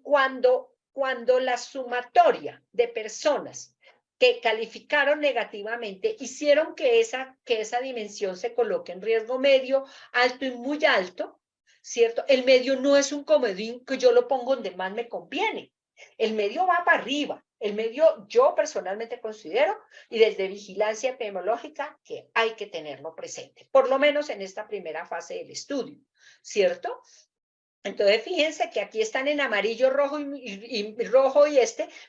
Cuando la sumatoria de personas que calificaron negativamente hicieron que esa dimensión se coloque en riesgo medio, alto y muy alto, ¿cierto? El medio no es un comodín que yo lo pongo donde más me conviene. El medio va para arriba. El medio yo personalmente considero, y desde vigilancia epidemiológica, que hay que tenerlo presente, por lo menos en esta primera fase del estudio, ¿cierto? Entonces, fíjense que aquí están en amarillo, rojo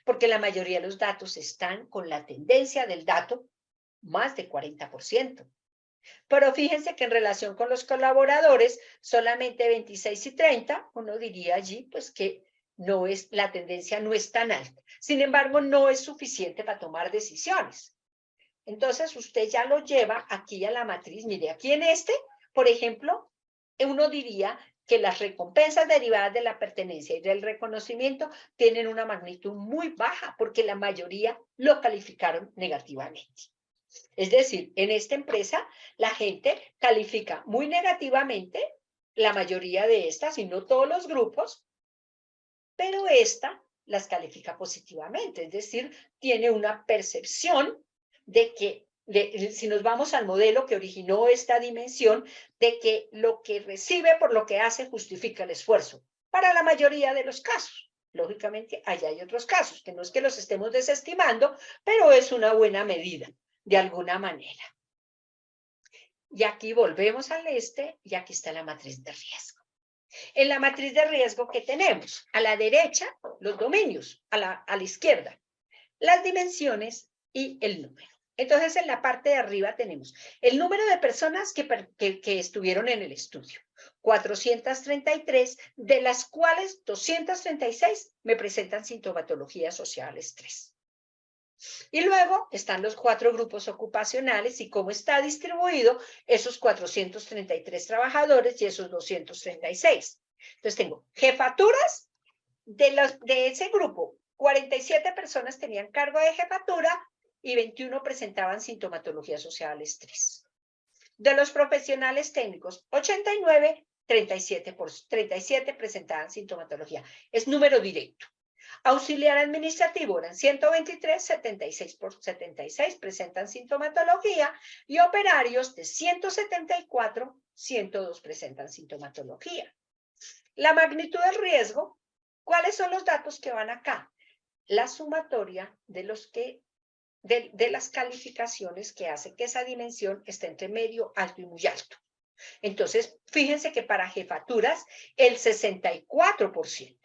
porque la mayoría de los datos están con la tendencia del dato más de 40%. Pero fíjense que en relación con los colaboradores, solamente 26 y 30, uno diría allí, pues que la tendencia no es tan alta. Sin embargo, no es suficiente para tomar decisiones. Entonces, usted ya lo lleva aquí a la matriz. Mire, aquí en por ejemplo, uno diría que las recompensas derivadas de la pertenencia y del reconocimiento tienen una magnitud muy baja, porque la mayoría lo calificaron negativamente. Es decir, en esta empresa, la gente califica muy negativamente, la mayoría de estas, y no todos los grupos, pero esta las califica positivamente, es decir, tiene una percepción de que, si nos vamos al modelo que originó esta dimensión, de que lo que recibe por lo que hace justifica el esfuerzo, para la mayoría de los casos. Lógicamente, allá hay otros casos, que no es que los estemos desestimando, pero es una buena medida, de alguna manera. Y aquí volvemos al y aquí está la matriz de riesgo. En la matriz de riesgo, ¿qué tenemos? A la derecha, los dominios, a la izquierda, las dimensiones y el número. Entonces, en la parte de arriba tenemos el número de personas que estuvieron en el estudio. 433, de las cuales 236 me presentan sintomatología asociada al estrés. Y luego están los 4 grupos ocupacionales y cómo está distribuido esos 433 trabajadores y esos 236. Entonces tengo jefaturas de ese grupo. 47 personas tenían cargo de jefatura y 21 presentaban sintomatología asociada al estrés. De los profesionales técnicos, 89, 37 presentaban sintomatología. Es número directo. Auxiliar administrativo eran 123, 76 presentan sintomatología, y operarios de 174, 102 presentan sintomatología. La magnitud del riesgo ¿Cuáles son los datos que van acá? La sumatoria de de las calificaciones que hace que esa dimensión esté entre medio, alto y muy alto. Entonces, fíjense que para jefaturas el 64%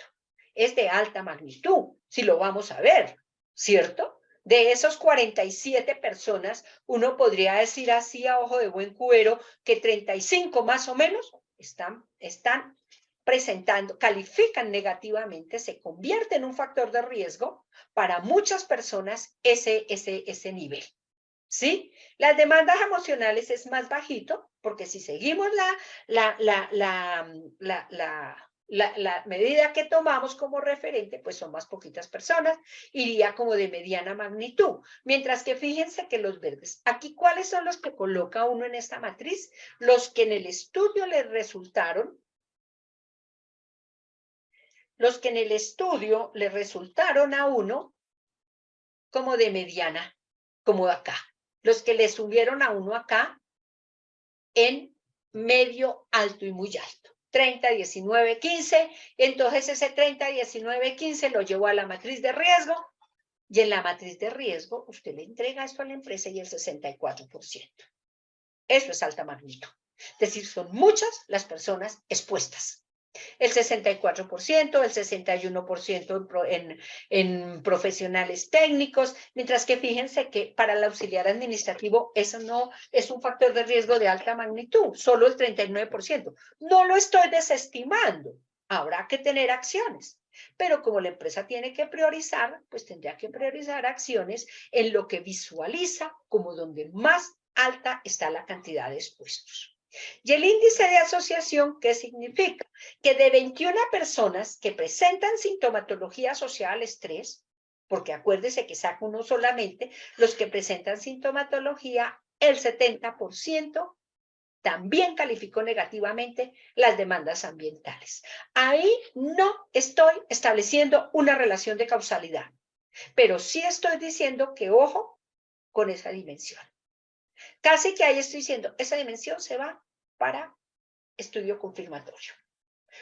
es de alta magnitud, si lo vamos a ver, ¿cierto? De esos 47 personas, uno podría decir así a ojo de buen cubero que 35 más o menos están presentando, califican negativamente, se convierte en un factor de riesgo para muchas personas ese nivel. ¿Sí? Las demandas emocionales es más bajito, porque si seguimos la medida que tomamos como referente, pues son más poquitas personas, iría como de mediana magnitud. Mientras que fíjense que los verdes, aquí ¿cuáles son los que coloca uno en esta matriz? Los que en el estudio les resultaron, a uno como de mediana, como acá. Los que le subieron a uno acá en medio, alto y muy alto. 30, 19, 15. Entonces ese 30, 19, 15 lo llevó a la matriz de riesgo. Y en la matriz de riesgo usted le entrega esto a la empresa y el 64%. Eso es alta magnitud. Es decir, son muchas las personas expuestas. El 64%, el 61% en profesionales técnicos, mientras que fíjense que para el auxiliar administrativo eso no es un factor de riesgo de alta magnitud, solo el 39%. No lo estoy desestimando, habrá que tener acciones, pero como la empresa tiene que priorizar, pues tendría que priorizar acciones en lo que visualiza como donde más alta está la cantidad de expuestos. Y el índice de asociación, ¿qué significa? Que de 21 personas que presentan sintomatología asociada al estrés, porque acuérdese que saca uno solamente, los que presentan sintomatología, el 70% también calificó negativamente las demandas ambientales. Ahí no estoy estableciendo una relación de causalidad, pero sí estoy diciendo que ojo con esa dimensión. Casi que ahí estoy diciendo, esa dimensión se va para estudio confirmatorio.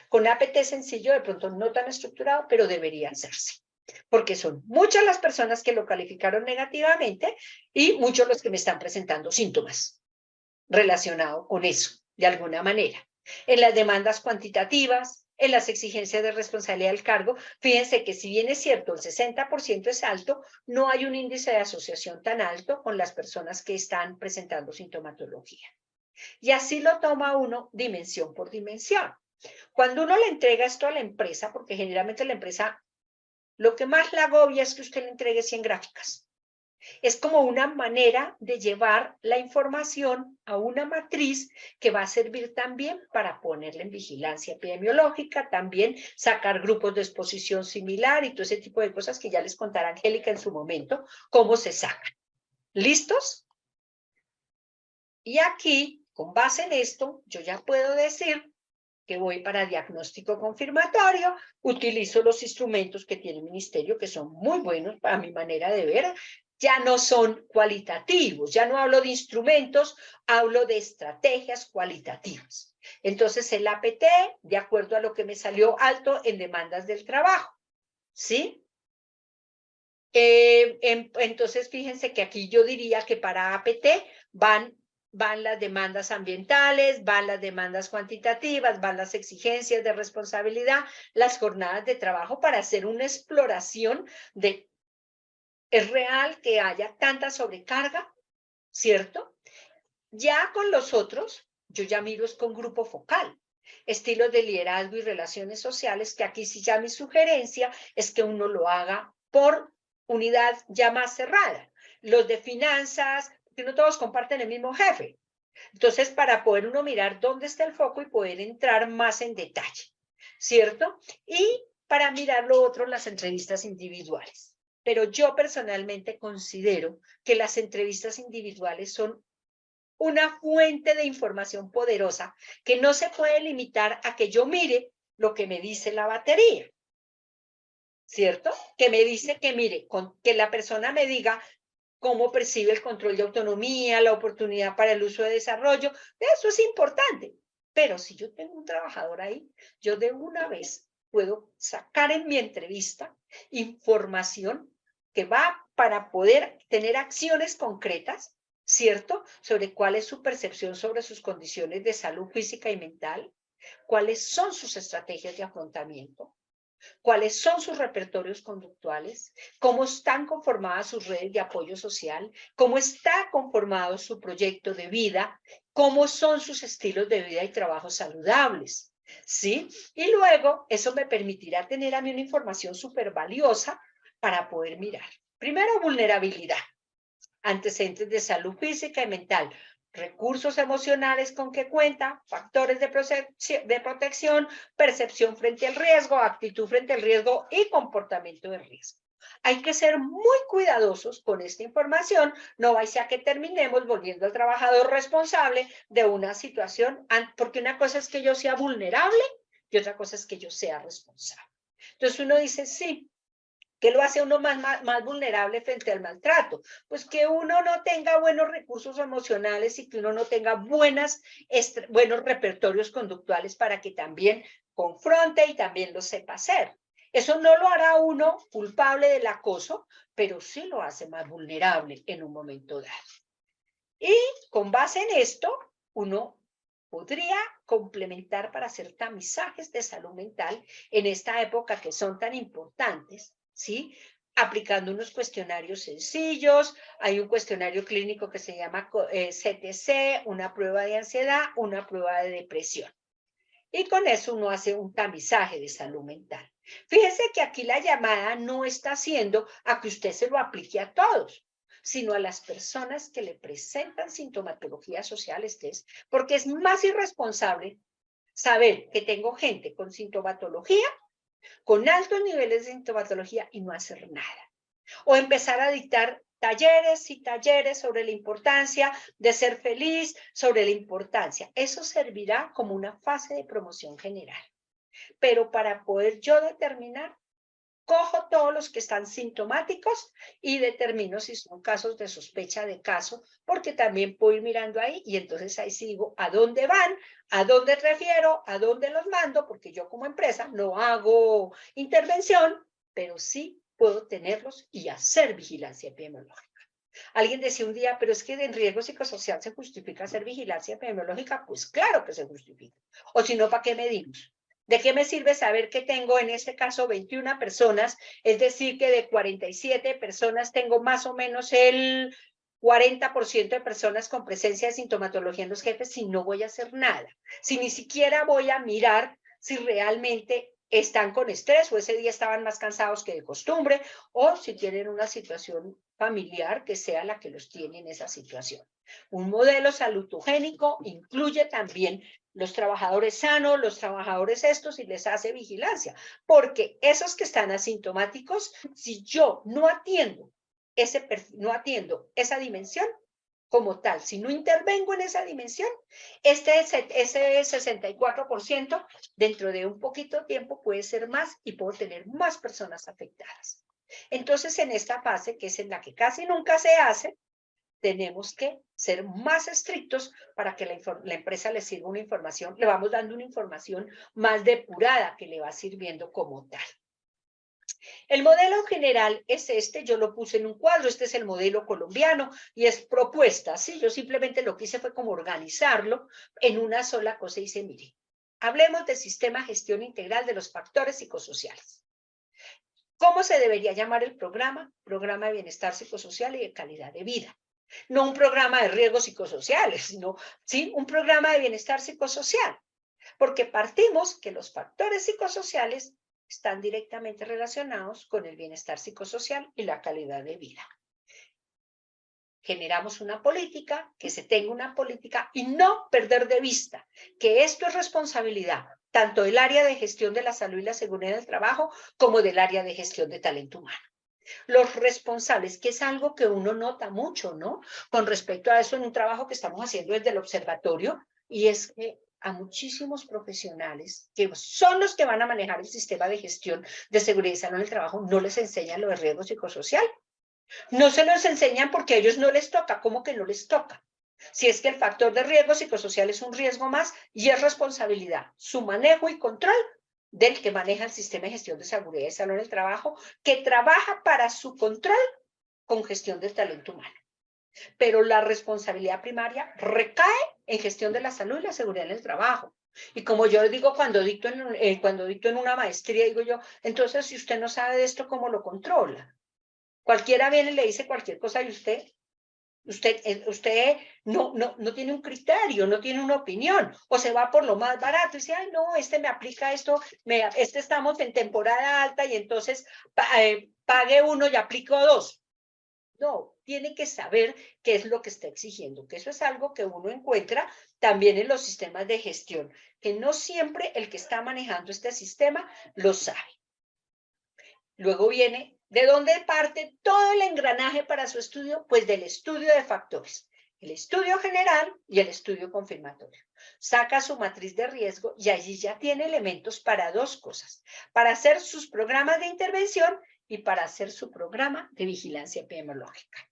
Con APT sencillo, de pronto no tan estructurado, pero debería hacerse. Porque son muchas las personas que lo calificaron negativamente y muchos los que me están presentando síntomas relacionados con eso, de alguna manera. En las demandas cuantitativas, en las exigencias de responsabilidad del cargo, fíjense que si bien es cierto, el 60% es alto, no hay un índice de asociación tan alto con las personas que están presentando sintomatología. Y así lo toma uno dimensión por dimensión. Cuando uno le entrega esto a la empresa, porque generalmente la empresa, lo que más la agobia es que usted le entregue 100 gráficas. Es como una manera de llevar la información a una matriz que va a servir también para ponerla en vigilancia epidemiológica, también sacar grupos de exposición similar y todo ese tipo de cosas que ya les contará Angélica en su momento, cómo se sacan. ¿Listos? Y aquí, con base en esto, yo ya puedo decir que voy para diagnóstico confirmatorio, utilizo los instrumentos que tiene el ministerio, que son muy buenos para mi manera de ver, ya no son cualitativos, ya no hablo de instrumentos, hablo de estrategias cualitativas. Entonces el APT, de acuerdo a lo que me salió alto en demandas del trabajo, ¿sí? Entonces fíjense que aquí yo diría que para APT van las demandas ambientales, van las demandas cuantitativas, van las exigencias de responsabilidad, las jornadas de trabajo para hacer una exploración de, ¿es real que haya tanta sobrecarga? ¿Cierto? Ya con los otros, yo ya miro es con grupo focal, estilos de liderazgo y relaciones sociales, que aquí sí ya mi sugerencia es que uno lo haga por unidad ya más cerrada. Los de finanzas, que no todos comparten el mismo jefe. Entonces, para poder uno mirar dónde está el foco y poder entrar más en detalle, ¿cierto? Y para mirar lo otro, las entrevistas individuales. Pero yo personalmente considero que las entrevistas individuales son una fuente de información poderosa que no se puede limitar a que yo mire lo que me dice la batería, ¿cierto? Que me dice que mire, que la persona me diga cómo percibe el control de autonomía, la oportunidad para el uso de desarrollo, eso es importante. Pero si yo tengo un trabajador ahí, yo de una vez puedo sacar en mi entrevista información que va para poder tener acciones concretas, ¿cierto? Sobre cuál es su percepción sobre sus condiciones de salud física y mental, cuáles son sus estrategias de afrontamiento, cuáles son sus repertorios conductuales, cómo están conformadas sus redes de apoyo social, cómo está conformado su proyecto de vida, cómo son sus estilos de vida y trabajo saludables, ¿sí? Y luego eso me permitirá tener a mí una información súper valiosa para poder mirar. Primero, vulnerabilidad, antecedentes de salud física y mental, recursos emocionales con que cuenta, factores de protección, percepción frente al riesgo, actitud frente al riesgo y comportamiento de riesgo. Hay que ser muy cuidadosos con esta información, no vais a que terminemos volviendo al trabajador responsable de una situación, porque una cosa es que yo sea vulnerable y otra cosa es que yo sea responsable. Entonces uno dice, sí, ¿qué lo hace uno más vulnerable frente al maltrato? Pues que uno no tenga buenos recursos emocionales y que uno no tenga buenos repertorios conductuales para que también confronte y también lo sepa hacer. Eso no lo hará uno culpable del acoso, pero sí lo hace más vulnerable en un momento dado. Y con base en esto, uno podría complementar para hacer tamizajes de salud mental en esta época que son tan importantes, ¿sí? Aplicando unos cuestionarios sencillos. Hay un cuestionario clínico que se llama CTC, una prueba de ansiedad, una prueba de depresión. Y con eso uno hace un tamizaje de salud mental. Fíjense que aquí la llamada no está haciendo a que usted se lo aplique a todos, sino a las personas que le presentan sintomatología social estrés, porque es más irresponsable saber que tengo gente con sintomatología, con altos niveles de sintomatología y no hacer nada. O empezar a dictar talleres y talleres sobre la importancia de ser feliz, sobre la importancia. Eso servirá como una fase de promoción general. Pero para poder yo determinar, cojo todos los que están sintomáticos y determino si son casos de sospecha de caso, porque también puedo ir mirando ahí y entonces ahí sigo a dónde van, a dónde refiero, a dónde los mando, porque yo como empresa no hago intervención, pero sí puedo tenerlos y hacer vigilancia epidemiológica. Alguien decía un día, pero es que en riesgo psicosocial se justifica hacer vigilancia epidemiológica. Pues claro que se justifica. O si no, ¿para qué medimos? ¿De qué me sirve saber que tengo en este caso 21 personas? Es decir, que de 47 personas tengo más o menos el 40% de personas con presencia de sintomatología en los jefes si no voy a hacer nada. Si ni siquiera voy a mirar si realmente están con estrés o ese día estaban más cansados que de costumbre o si tienen una situación familiar que sea la que los tiene en esa situación. Un modelo salutogénico incluye también los trabajadores sanos, los trabajadores estos, y les hace vigilancia, porque esos que están asintomáticos, si yo no atiendo esa dimensión como tal, si no intervengo en esa dimensión, ese 64% dentro de un poquito de tiempo puede ser más y puedo tener más personas afectadas. Entonces, en esta fase, que es en la que casi nunca se hace, tenemos que ser más estrictos para que la empresa le sirva una información, le vamos dando una información más depurada que le va sirviendo como tal. El modelo general es este, yo lo puse en un cuadro, este es el modelo colombiano y es propuesta, ¿sí? Yo simplemente lo que hice fue como organizarlo en una sola cosa y dice, mire, hablemos del sistema de gestión integral de los factores psicosociales. ¿Cómo se debería llamar el programa? Programa de bienestar psicosocial y de calidad de vida. No un programa de riesgos psicosociales, sino ¿sí? Un programa de bienestar psicosocial, porque partimos que los factores psicosociales están directamente relacionados con el bienestar psicosocial y la calidad de vida. Generamos una política, que se tenga una política y no perder de vista que esto es responsabilidad tanto del área de gestión de la salud y la seguridad del trabajo como del área de gestión de talento humano. Los responsables, que es algo que uno nota mucho, ¿no? Con respecto a eso en un trabajo que estamos haciendo desde el observatorio, y es que a muchísimos profesionales que son los que van a manejar el sistema de gestión de seguridad y salud en el trabajo, no les enseñan lo de riesgo psicosocial. No se los enseñan porque a ellos no les toca. ¿Cómo que no les toca? Si es que el factor de riesgo psicosocial es un riesgo más y es responsabilidad, su manejo y control del que maneja el sistema de gestión de seguridad y salud en el trabajo, que trabaja para su control con gestión del talento humano. Pero la responsabilidad primaria recae en gestión de la salud y la seguridad en el trabajo. Y como yo digo cuando dicto en una maestría, digo yo, entonces si usted no sabe de esto, ¿cómo lo controla? Cualquiera viene y le dice cualquier cosa y usted no tiene un criterio, no tiene una opinión, o se va por lo más barato y dice, ay, no, este me aplica esto, estamos en temporada alta y entonces pague uno y aplico dos. No, tiene que saber qué es lo que está exigiendo, que eso es algo que uno encuentra también en los sistemas de gestión, que no siempre el que está manejando este sistema lo sabe. Luego viene, ¿de dónde parte todo el engranaje para su estudio? Pues del estudio de factores, el estudio general y el estudio confirmatorio. Saca su matriz de riesgo y allí ya tiene elementos para dos cosas, para hacer sus programas de intervención y para hacer su programa de vigilancia epidemiológica.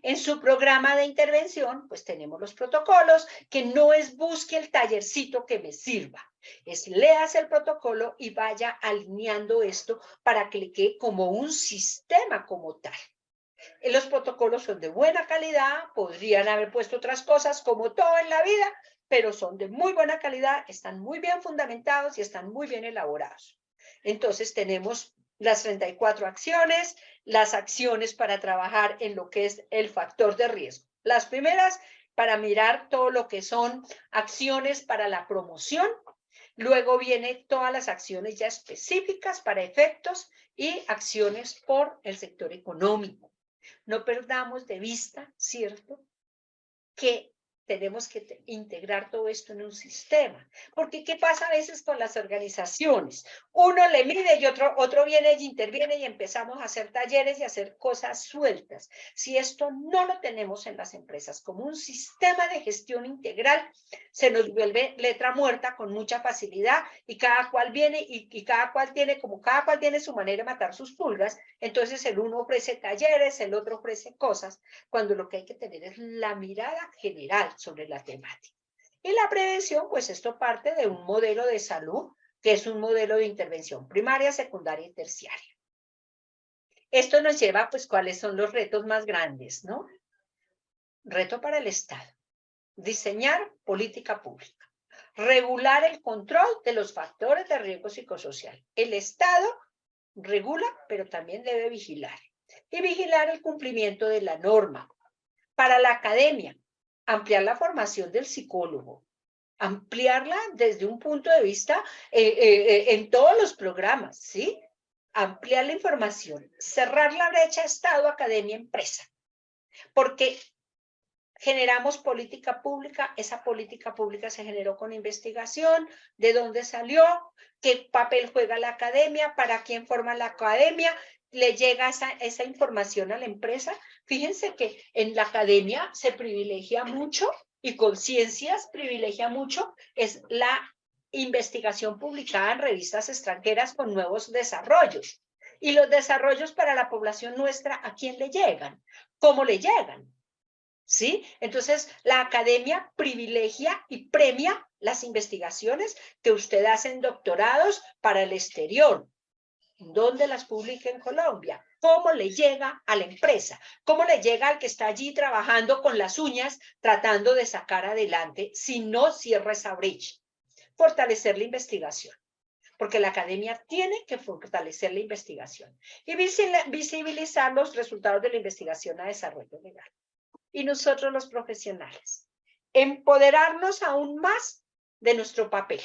En su programa de intervención, pues tenemos los protocolos, que no es busque el tallercito que me sirva, es léase el protocolo y vaya alineando esto para que le quede como un sistema como tal. Los protocolos son de buena calidad, podrían haber puesto otras cosas como todo en la vida, pero son de muy buena calidad, están muy bien fundamentados y están muy bien elaborados. Entonces tenemos las 34 acciones, las acciones para trabajar en lo que es el factor de riesgo. Las primeras, para mirar todo lo que son acciones para la promoción. Luego vienen todas las acciones ya específicas para efectos y acciones por el sector económico. No perdamos de vista, ¿cierto?, que tenemos que integrar todo esto en un sistema. Porque ¿qué pasa a veces con las organizaciones? Uno le mide y otro viene y interviene y empezamos a hacer talleres y a hacer cosas sueltas. Si esto no lo tenemos en las empresas como un sistema de gestión integral, se nos vuelve letra muerta con mucha facilidad y cada cual viene y cada cual tiene su manera de matar sus pulgas. Entonces el uno ofrece talleres, el otro ofrece cosas, cuando lo que hay que tener es la mirada general sobre la temática. Y la prevención, pues esto parte de un modelo de salud, que es un modelo de intervención primaria, secundaria y terciaria. Esto nos lleva, pues, cuáles son los retos más grandes, ¿no? Reto para el Estado: diseñar política pública, regular el control de los factores de riesgo psicosocial. El Estado regula, pero también debe vigilar. Y vigilar el cumplimiento de la norma. Para la academia, ampliar la formación del psicólogo, ampliarla desde un punto de vista en todos los programas, ¿sí? Ampliar la información, cerrar la brecha Estado, academia, empresa, porque generamos política pública, esa política pública se generó con investigación, de dónde salió, qué papel juega la academia, para quién forma la academia, le llega esa información a la empresa. Fíjense que en la academia se privilegia mucho y con ciencias privilegia mucho es la investigación publicada en revistas extranjeras con nuevos desarrollos. Y los desarrollos para la población nuestra, ¿a quién le llegan? ¿Cómo le llegan? ¿Sí? Entonces, la academia privilegia y premia las investigaciones que usted hace en doctorados para el exterior. ¿Dónde las publica en Colombia? ¿Cómo le llega a la empresa? ¿Cómo le llega al que está allí trabajando con las uñas, tratando de sacar adelante, si no cierra esa brecha? Fortalecer la investigación, porque la academia tiene que fortalecer la investigación y visibilizar los resultados de la investigación a desarrollo legal. Y nosotros los profesionales, empoderarnos aún más de nuestro papel.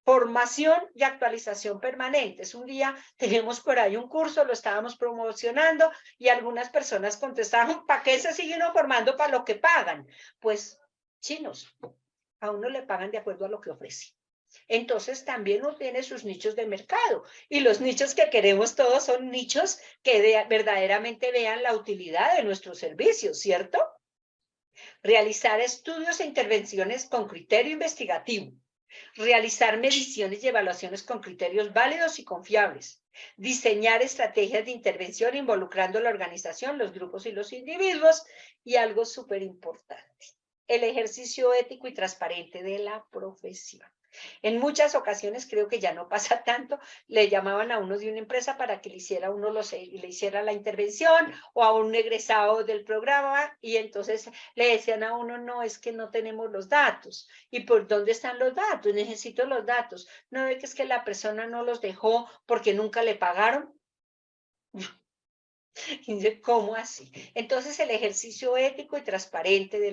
Formación y actualización permanentes. Un día tenemos por ahí un curso, lo estábamos promocionando y algunas personas contestaron, ¿para qué se siguen formando para lo que pagan? Pues, chinos, a uno le pagan de acuerdo a lo que ofrece. Entonces también uno tiene sus nichos de mercado y los nichos que queremos todos son nichos que verdaderamente vean la utilidad de nuestros servicios, ¿cierto? Realizar estudios e intervenciones con criterio investigativo, realizar mediciones y evaluaciones con criterios válidos y confiables, diseñar estrategias de intervención involucrando la organización, los grupos y los individuos, y algo súper importante, el ejercicio ético y transparente de la profesión. En muchas ocasiones, creo que ya no pasa tanto, le llamaban a uno de una empresa para que le hiciera le hiciera la intervención, o a un egresado del programa, y entonces le decían a uno, no, es que no tenemos los datos. ¿Y por dónde están los datos? Necesito los datos. No ve que es que la persona no los dejó porque nunca le pagaron. Y dice, ¿cómo así? Entonces, el ejercicio ético y transparente de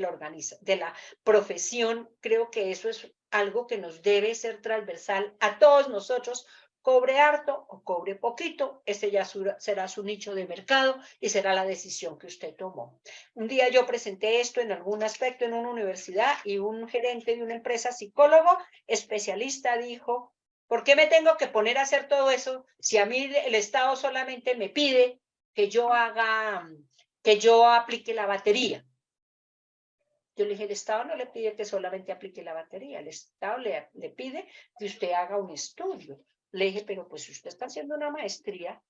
de la profesión, creo que eso es algo que nos debe ser transversal a todos nosotros, cobre harto o cobre poquito, ese ya será su nicho de mercado y será la decisión que usted tomó. Un día yo presenté esto en algún aspecto en una universidad, y un gerente de una empresa, psicólogo, especialista, dijo, ¿por qué me tengo que poner a hacer todo eso si a mí el Estado solamente me pide que yo aplique la batería? Yo le dije, el Estado no le pide que solamente aplique la batería, el Estado le pide que usted haga un estudio. Le dije, pero pues si usted está haciendo una maestría,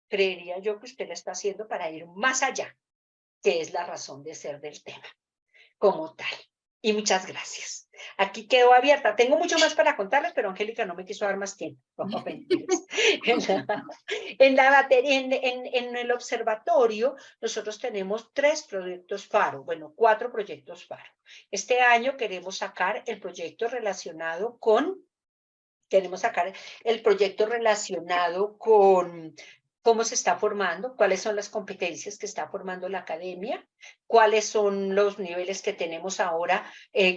creería yo que usted la está haciendo para ir más allá, que es la razón de ser del tema, como tal. Y muchas gracias. Aquí quedó abierta. Tengo mucho más para contarles, pero Angélica no me quiso dar más tiempo. No, mentiras. En la batería, en el observatorio, nosotros tenemos 3 proyectos FARO, bueno, 4 proyectos FARO. Este año queremos sacar el proyecto relacionado con cómo se está formando, cuáles son las competencias que está formando la academia, cuáles son los niveles que tenemos ahora,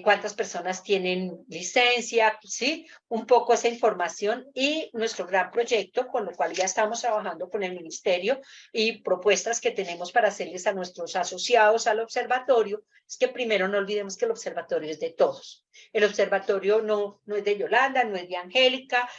cuántas personas tienen licencia, ¿sí? Un poco esa información, y nuestro gran proyecto, con lo cual ya estamos trabajando con el ministerio, y propuestas que tenemos para hacerles a nuestros asociados al observatorio, es que primero no olvidemos que el observatorio es de todos. El observatorio no es de Yolanda, no es de Angélica,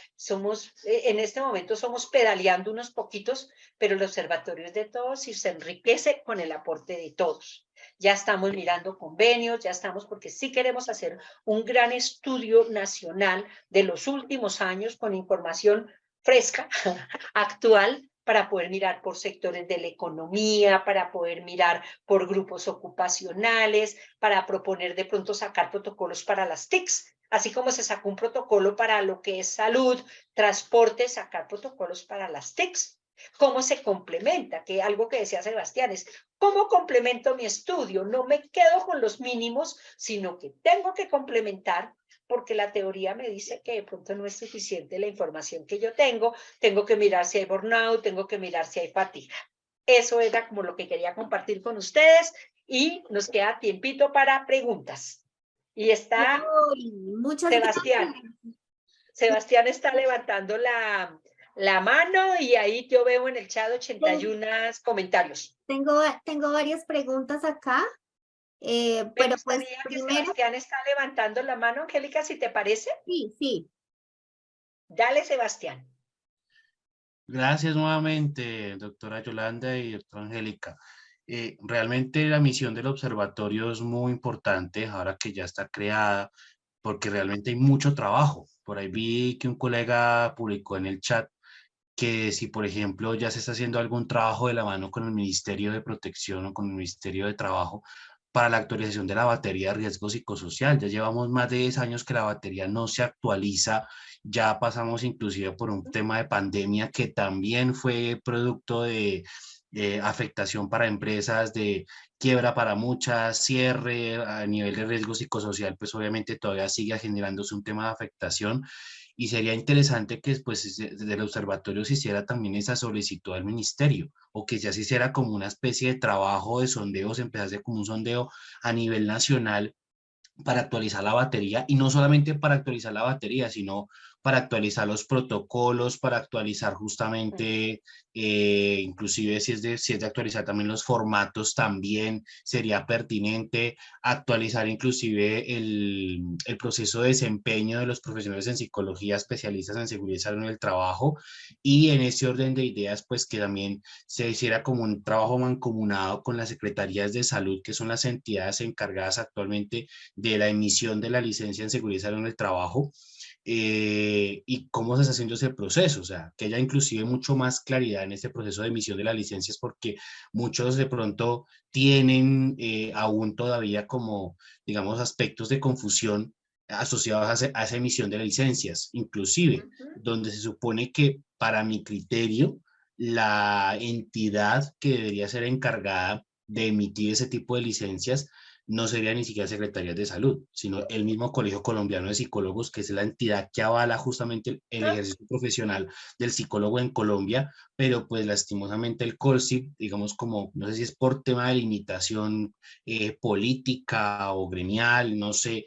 en este momento somos pedaleando unos poquitos, pero el observatorio es de todos y se enriquece con el aporte de todos. Ya estamos mirando convenios, ya estamos, porque sí queremos hacer un gran estudio nacional de los últimos años con información fresca, actual, para poder mirar por sectores de la economía, para poder mirar por grupos ocupacionales, para proponer de pronto sacar protocolos para las TICs, así como se sacó un protocolo para lo que es salud, transporte, sacar protocolos para las TICs. ¿Cómo se complementa? Que algo que decía Sebastián es, ¿cómo complemento mi estudio? No me quedo con los mínimos, sino que tengo que complementar, porque la teoría me dice que de pronto no es suficiente la información que yo tengo que mirar si hay burnout, tengo que mirar si hay fatiga. Eso era como lo que quería compartir con ustedes, y nos queda tiempito para preguntas. Y está muchas Sebastián. gracias. Sebastián está levantando la mano, y ahí yo veo en el chat 81 comentarios. Tengo varias preguntas acá, Me pero pues gustaría que primero, Sebastián está levantando la mano, Angélica, si te parece. sí. Dale, Sebastián. Gracias nuevamente, doctora Yolanda y doctora Angélica. Realmente la misión del observatorio es muy importante ahora que ya está creada, porque realmente hay mucho trabajo. Por ahí vi que un colega publicó en el chat que si, por ejemplo, ya se está haciendo algún trabajo de la mano con el Ministerio de Protección o con el Ministerio de Trabajo para la actualización de la batería de riesgo psicosocial. Ya llevamos más de 10 años que la batería no se actualiza, ya pasamos inclusive por un tema de pandemia que también fue producto de afectación para empresas, de quiebra para muchas, cierre a nivel de riesgo psicosocial, pues obviamente todavía sigue generándose un tema de afectación, y sería interesante que pues, desde el observatorio se hiciera también esa solicitud al ministerio, o que ya se hiciera como una especie de trabajo de sondeo, se empezase como un sondeo a nivel nacional para actualizar la batería, y no solamente para actualizar la batería, sino para actualizar los protocolos, para actualizar justamente, inclusive si es de actualizar también los formatos, también sería pertinente actualizar inclusive el proceso de desempeño de los profesionales en psicología, especialistas en seguridad y salud en el trabajo, y en ese orden de ideas, pues que también se hiciera como un trabajo mancomunado con las secretarías de salud, que son las entidades encargadas actualmente de la emisión de la licencia en seguridad y salud en el trabajo, y cómo se está haciendo ese proceso, o sea, que haya inclusive mucho más claridad en este proceso de emisión de las licencias, porque muchos de pronto tienen aún todavía como, digamos, aspectos de confusión asociados a esa emisión de licencias, inclusive, donde se supone que, para mi criterio, la entidad que debería ser encargada de emitir ese tipo de licencias no sería ni siquiera Secretaría de Salud, sino el mismo Colegio Colombiano de Psicólogos, que es la entidad que avala justamente el ejercicio profesional del psicólogo en Colombia, pero pues lastimosamente el COLSIP, digamos como, no sé si es por tema de limitación política o gremial, no sé,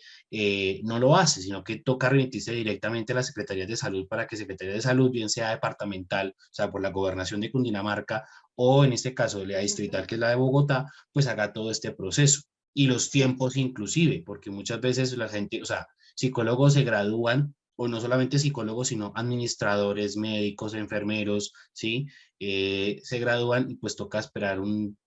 no lo hace, sino que toca remitirse directamente a la Secretaría de Salud para que Secretaría de Salud, bien sea departamental, o sea, por la gobernación de Cundinamarca, o en este caso de la distrital, que es la de Bogotá, pues haga todo este proceso. Y los tiempos inclusive, porque muchas veces la gente, o sea, psicólogos se gradúan, o no solamente psicólogos, sino administradores, médicos, enfermeros, ¿sí? Se gradúan y pues toca esperar un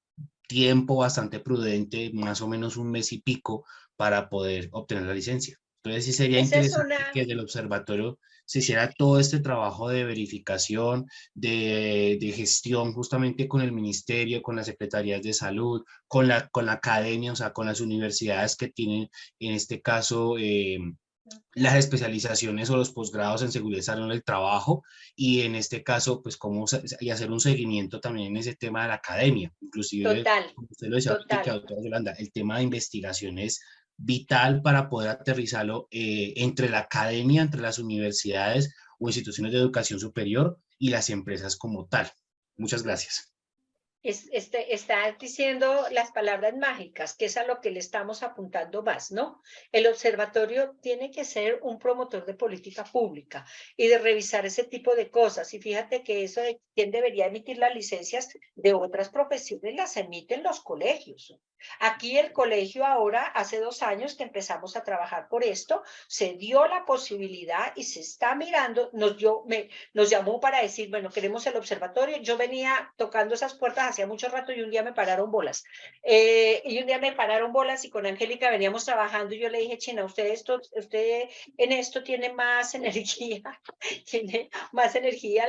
tiempo bastante prudente, más o menos un mes y pico, para poder obtener la licencia. Entonces sí sería Esa es interesante una, que del observatorio se hiciera todo este trabajo de verificación, de gestión justamente con el ministerio, con las secretarías de salud, con la academia, o sea, con las universidades que tienen, en este caso, las especializaciones o los posgrados en seguridad y salud en el trabajo, y en este caso, pues, y hacer un seguimiento también en ese tema de la academia, inclusive, total, como usted lo decía ahorita, total. doctora Yolanda, el tema de investigación es vital para poder aterrizarlo entre la academia, entre las universidades o instituciones de educación superior y las empresas como tal. Muchas gracias. Está diciendo las palabras mágicas, que es a lo que le estamos apuntando más, ¿no? El observatorio tiene que ser un promotor de política pública y de revisar ese tipo de cosas. Y fíjate que eso de quién debería emitir las licencias de otras profesiones las emiten los colegios. Aquí el colegio ahora, hace 2 años que empezamos a trabajar por esto, se dio la posibilidad y se está mirando, nos llamó para decir, bueno, queremos el observatorio. Yo venía tocando esas puertas hacía mucho rato y un día me pararon bolas. Y con Angélica veníamos trabajando y yo le dije, China, usted en esto tiene más energía,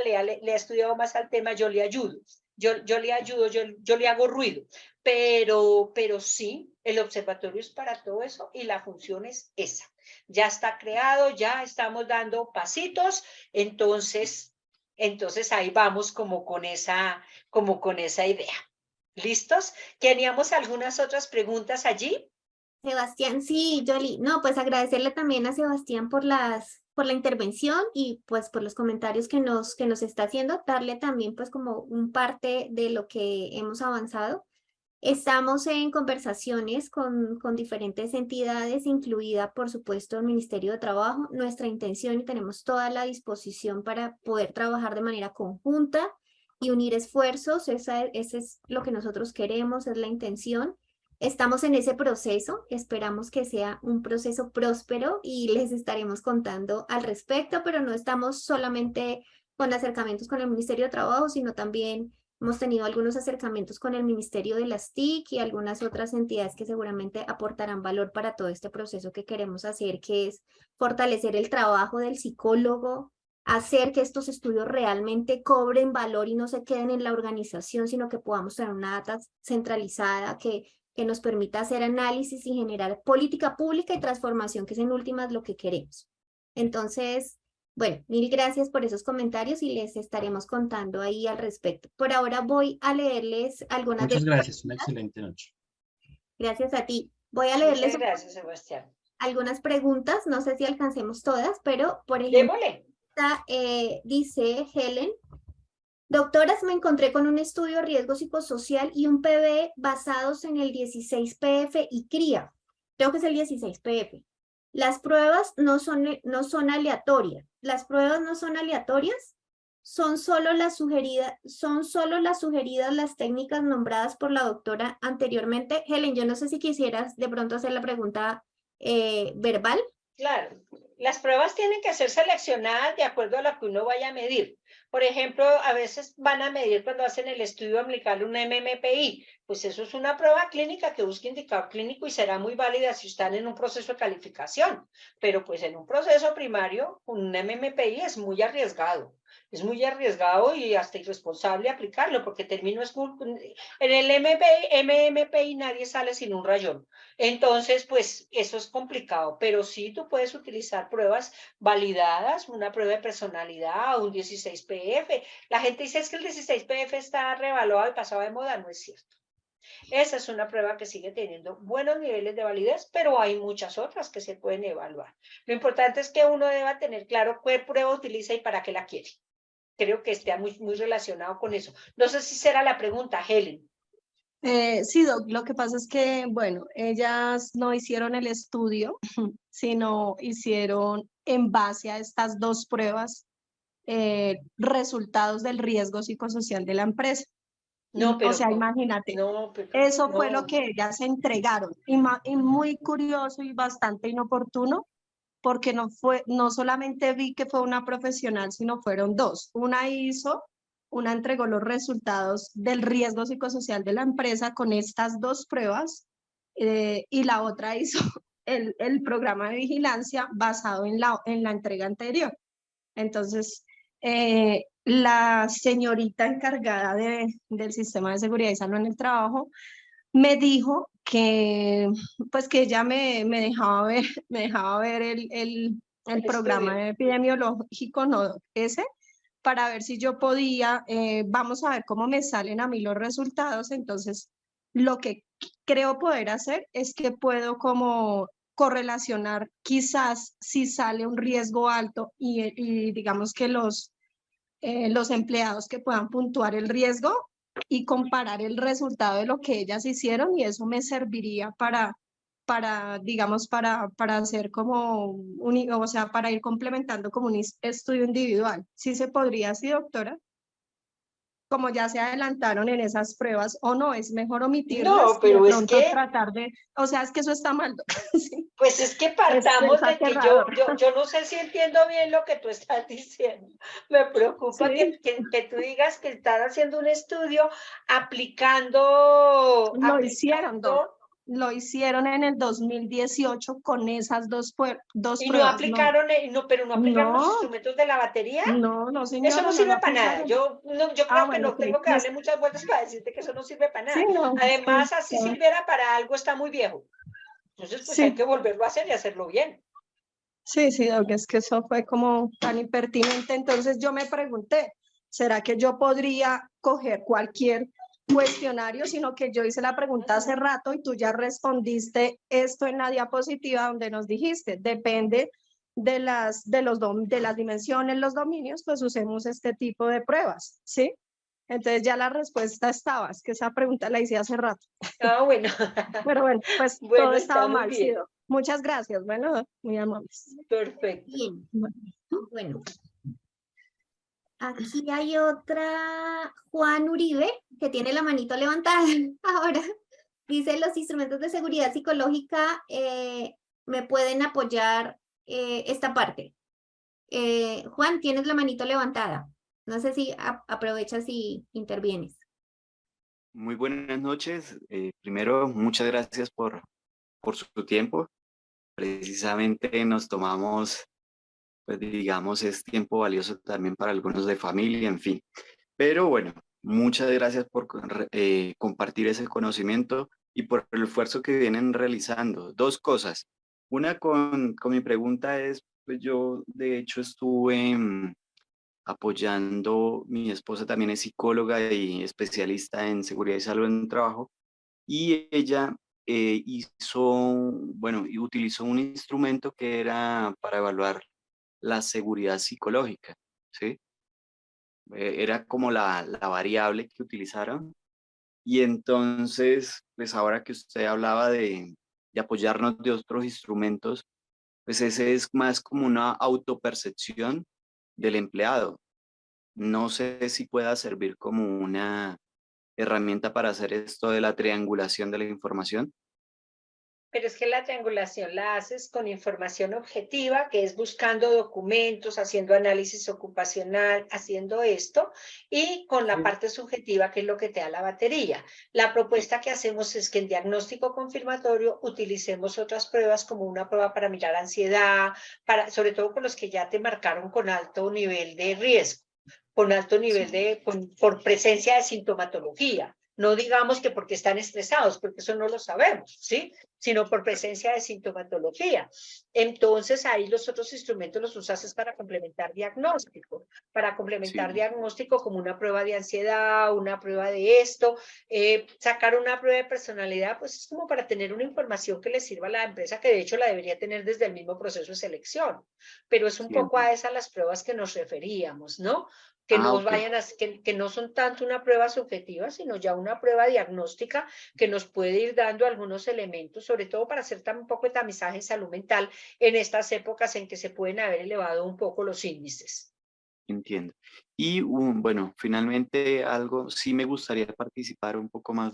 le ha estudiado más al tema, yo le ayudo. Yo le ayudo, yo le hago ruido, pero sí, el observatorio es para todo eso y la función es esa. Ya está creado, ya estamos dando pasitos, entonces ahí vamos como con esa idea. ¿Listos? ¿Teníamos algunas otras preguntas allí? Sebastián, sí, Yoli. No, pues agradecerle también a Sebastián por por la intervención y pues por los comentarios que nos está haciendo, darle también pues como un parte de lo que hemos avanzado. Estamos en conversaciones con diferentes entidades, incluida por supuesto el Ministerio de Trabajo. Nuestra intención y tenemos toda la disposición para poder trabajar de manera conjunta y unir esfuerzos. Ese es lo que nosotros queremos, es la intención. Estamos en ese proceso, esperamos que sea un proceso próspero y les estaremos contando al respecto, pero no estamos solamente con acercamientos con el Ministerio de Trabajo, sino también hemos tenido algunos acercamientos con el Ministerio de las TIC y algunas otras entidades que seguramente aportarán valor para todo este proceso que queremos hacer, que es fortalecer el trabajo del psicólogo, hacer que estos estudios realmente cobren valor y no se queden en la organización, sino que podamos tener una data centralizada que nos permita hacer análisis y generar política pública y transformación, que es en últimas lo que queremos. Entonces, bueno, mil gracias por esos comentarios y les estaremos contando ahí al respecto. Por ahora voy a leerles algunas de Muchas las gracias, una preguntas. excelente noche. Gracias a ti. Voy a Muchas leerles gracias, Sebastián. algunas preguntas, no sé si alcancemos todas, pero por ejemplo, Démosle. dice Helen, doctoras, me encontré con un estudio de riesgo psicosocial y un PV basados en el 16PF y CRIA. Creo que es el 16PF. Las pruebas no son aleatorias. Las pruebas no son aleatorias. Son solo las sugeridas las técnicas nombradas por la doctora anteriormente. Helen, yo no sé si quisieras de pronto hacer la pregunta verbal. Claro, las pruebas tienen que ser seleccionadas de acuerdo a lo que uno vaya a medir. Por ejemplo, a veces van a medir cuando hacen el estudio umbilical un MMPI. Pues eso es una prueba clínica que busca indicador clínico y será muy válida si están en un proceso de calificación. Pero pues en un proceso primario, un MMPI es muy arriesgado. Es muy arriesgado y hasta irresponsable aplicarlo, porque termino en el MMPI nadie sale sin un rayón. Entonces, pues eso es complicado, pero sí tú puedes utilizar pruebas validadas, una prueba de personalidad, un 16PF. La gente dice es que el 16PF está revaluado y pasado de moda, no es cierto. Esa es una prueba que sigue teniendo buenos niveles de validez, pero hay muchas otras que se pueden evaluar. Lo importante es que uno deba tener claro qué prueba utiliza y para qué la quiere. Creo que está muy relacionado con eso. No sé si será la pregunta, Helen. Sí, Doc, lo que pasa es que, bueno, ellas no hicieron el estudio, sino hicieron en base a estas dos pruebas resultados del riesgo psicosocial de la empresa. No, pero o sea, imagínate, no, pero, eso no. fue lo que ellas entregaron y muy curioso y bastante inoportuno porque no solamente vi que fue una profesional, sino fueron dos. Una entregó los resultados del riesgo psicosocial de la empresa con estas dos pruebas y la otra hizo el programa de vigilancia basado en la entrega anterior. Entonces, la señorita encargada del sistema de seguridad y salud en el trabajo me dijo que, pues que ella me dejaba ver el programa epidemiológico, no ese, para ver si yo podía, vamos a ver cómo me salen a mí los resultados. Entonces, lo que creo poder hacer es que puedo como correlacionar quizás si sale un riesgo alto y digamos que los empleados que puedan puntuar el riesgo y comparar el resultado de lo que ellas hicieron y eso me serviría digamos, para hacer como, o sea, para ir complementando como un estudio individual. ¿Sí se podría así, doctora? Como ya se adelantaron en esas pruebas, o no, es mejor omitirlas No, y de pero es pronto que, tratar de, o sea, es que eso está mal. Sí. pues es que partamos Es de que aterrador. yo no sé si entiendo bien lo que tú estás diciendo. Me preocupa Sí. que tú digas que estás haciendo un estudio aplicando, Lo hicieron, Doc. Lo hicieron en el 2018 con esas dos y no pruebas. No, aplicaron, pero no aplicaron los no, instrumentos de la batería. no, Eso no señora, no lo sirve para nada. aplicaron. Yo Ah, creo que bueno, no sí. tengo que darle muchas vueltas para decirte que eso no sirve para Sí, nada. no, Además, sí, así sirviera para algo, está muy viejo. Entonces, pues hay sí, que volverlo a hacer y hacerlo bien. sí, Doc, es que eso fue como tan impertinente. Entonces yo me pregunté, ¿será que yo podría coger cualquier cuestionario, sino que yo hice la pregunta hace rato y tú ya respondiste esto en la diapositiva donde nos dijiste, depende de las dimensiones, los dominios, pues usemos este tipo de pruebas, ¿sí? Entonces ya la respuesta estaba, es que esa pregunta la hice hace rato. Ah, bueno. Pero bueno, pues todo Bueno, estaba está muy mal, sí, bien. Doc. Muchas gracias, bueno, muy amables. Perfecto. Bien, bueno. Aquí hay otra, Juan Uribe, que tiene la manito levantada ahora. Dice, los instrumentos de seguridad psicológica me pueden apoyar esta parte. Juan, tienes la manito levantada. No sé si aprovechas y intervienes. Muy buenas noches. Primero, muchas gracias por su tiempo. Precisamente nos tomamos, pues digamos, es tiempo valioso también para algunos de familia, en fin. Pero bueno, muchas gracias por compartir ese conocimiento y por el esfuerzo que vienen realizando. Dos cosas. Una con mi pregunta es, pues yo de hecho estuve apoyando, mi esposa también es psicóloga y especialista en seguridad y salud en el trabajo, y ella bueno, y utilizó un instrumento que era para evaluar la seguridad psicológica, ¿sí? Era como la variable que utilizaron. Y entonces, pues ahora que usted hablaba de apoyarnos de otros instrumentos, pues ese es más como una autopercepción del empleado. No sé si pueda servir como una herramienta para hacer esto de la triangulación de la información. Pero es que la triangulación la haces con información objetiva, que es buscando documentos, haciendo análisis ocupacional, haciendo esto, y con la parte subjetiva, que es lo que te da la batería. La propuesta que hacemos es que en diagnóstico confirmatorio utilicemos otras pruebas como una prueba para mirar ansiedad, sobre todo con los que ya te marcaron con alto nivel de riesgo. con alto nivel por presencia de sintomatología. No digamos que porque están estresados, porque eso no lo sabemos, ¿sí? Sino por presencia de sintomatología. Entonces, ahí los otros instrumentos los usas para complementar diagnóstico. Para complementar Sí. diagnóstico como una prueba de ansiedad, una prueba de esto, sacar una prueba de personalidad, pues es como para tener una información que le sirva a la empresa, que de hecho la debería tener desde el mismo proceso de selección. Pero es un Sí, poco a entiendo. esas las pruebas que nos referíamos, ¿no? Que no Ok. vayan a, que no son tanto una prueba subjetiva, sino ya una prueba diagnóstica que nos puede ir dando algunos elementos, sobre todo para hacer un poco de tamizaje en salud mental en estas épocas en que se pueden haber elevado un poco los índices. Entiendo. Y bueno, finalmente algo, sí me gustaría participar un poco más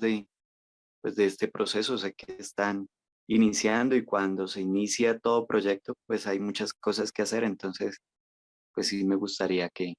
pues, de este proceso. Sé que están iniciando y cuando se inicia todo proyecto, pues hay muchas cosas que hacer. Entonces, pues sí me gustaría que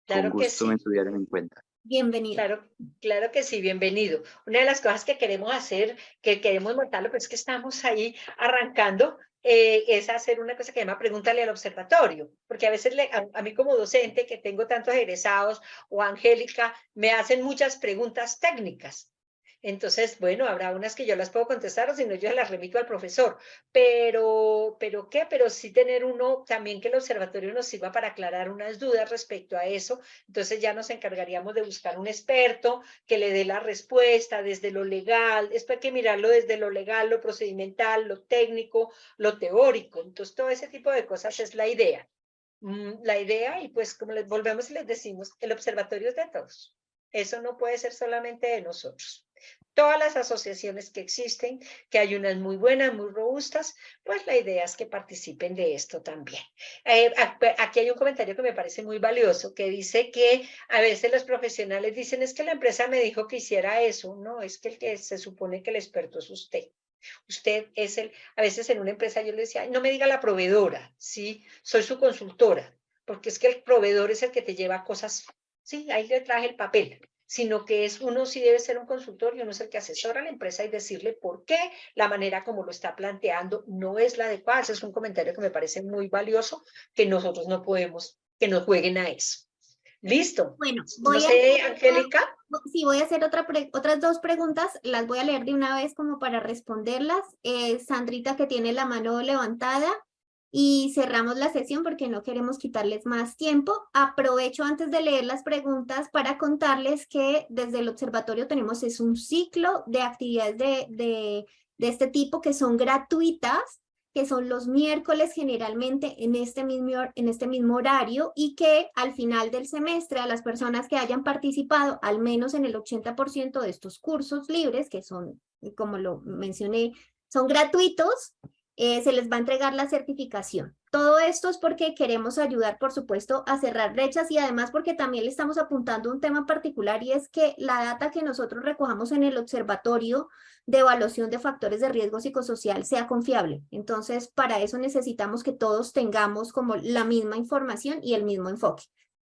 con Claro que gusto me sí. tuvieran en cuenta. Bienvenido. Claro, claro que sí, bienvenido. Una de las cosas que queremos hacer, que queremos montarlo, pero es que estamos ahí arrancando, es hacer una cosa que se llama pregúntale al observatorio, porque a veces a mí como docente, que tengo tantos egresados, o Angélica, me hacen muchas preguntas técnicas. Entonces, bueno, habrá unas que yo las puedo contestar o si no, yo las remito al profesor. Pero ¿qué? Pero sí tener uno también que el observatorio nos sirva para aclarar unas dudas respecto a eso. Entonces ya nos encargaríamos de buscar un experto que le dé la respuesta desde lo legal. Esto hay que mirarlo desde lo legal, lo procedimental, lo técnico, lo teórico. Entonces todo ese tipo de cosas es la idea. La idea, y pues como les volvemos y les decimos, el observatorio es de todos. Eso no puede ser solamente de nosotros. Todas las asociaciones que existen, que hay unas muy buenas, muy robustas, pues la idea es que participen de esto también. Aquí hay un comentario que me parece muy valioso, que dice que a veces los profesionales dicen, es que la empresa me dijo que hiciera eso. No, es que el que se supone que el experto es usted. Usted es a veces en una empresa yo le decía, no me diga la proveedora, sí, soy su consultora, porque es que el proveedor es el que te lleva cosas, sí, ahí le traje el papel, sino que uno sí debe ser un consultor y uno es el que asesora a la empresa y decirle por qué la manera como lo está planteando no es la adecuada. Ese es un comentario que me parece muy valioso, que nosotros no podemos, que nos jueguen a eso. Listo. Bueno, No voy a sé, hacer Angélica. sí, voy a hacer otras dos preguntas, las voy a leer de una vez como para responderlas. Sandrita, que tiene la mano levantada, y cerramos la sesión porque no queremos quitarles más tiempo. Aprovecho antes de leer las preguntas para contarles que desde el observatorio tenemos un ciclo de actividades de este tipo que son gratuitas, que son los miércoles generalmente en este mismo horario, y que al final del semestre a las personas que hayan participado al menos en el 80% de estos cursos libres, que son, como lo mencioné, son gratuitos, se les va a entregar la certificación. Todo esto es porque queremos ayudar, por supuesto, a cerrar brechas, y además porque también le estamos apuntando un tema particular, y es que la data que nosotros recojamos en el observatorio de evaluación de factores de riesgo psicosocial sea confiable. Entonces, para eso necesitamos que todos tengamos como la misma información y el mismo enfoque.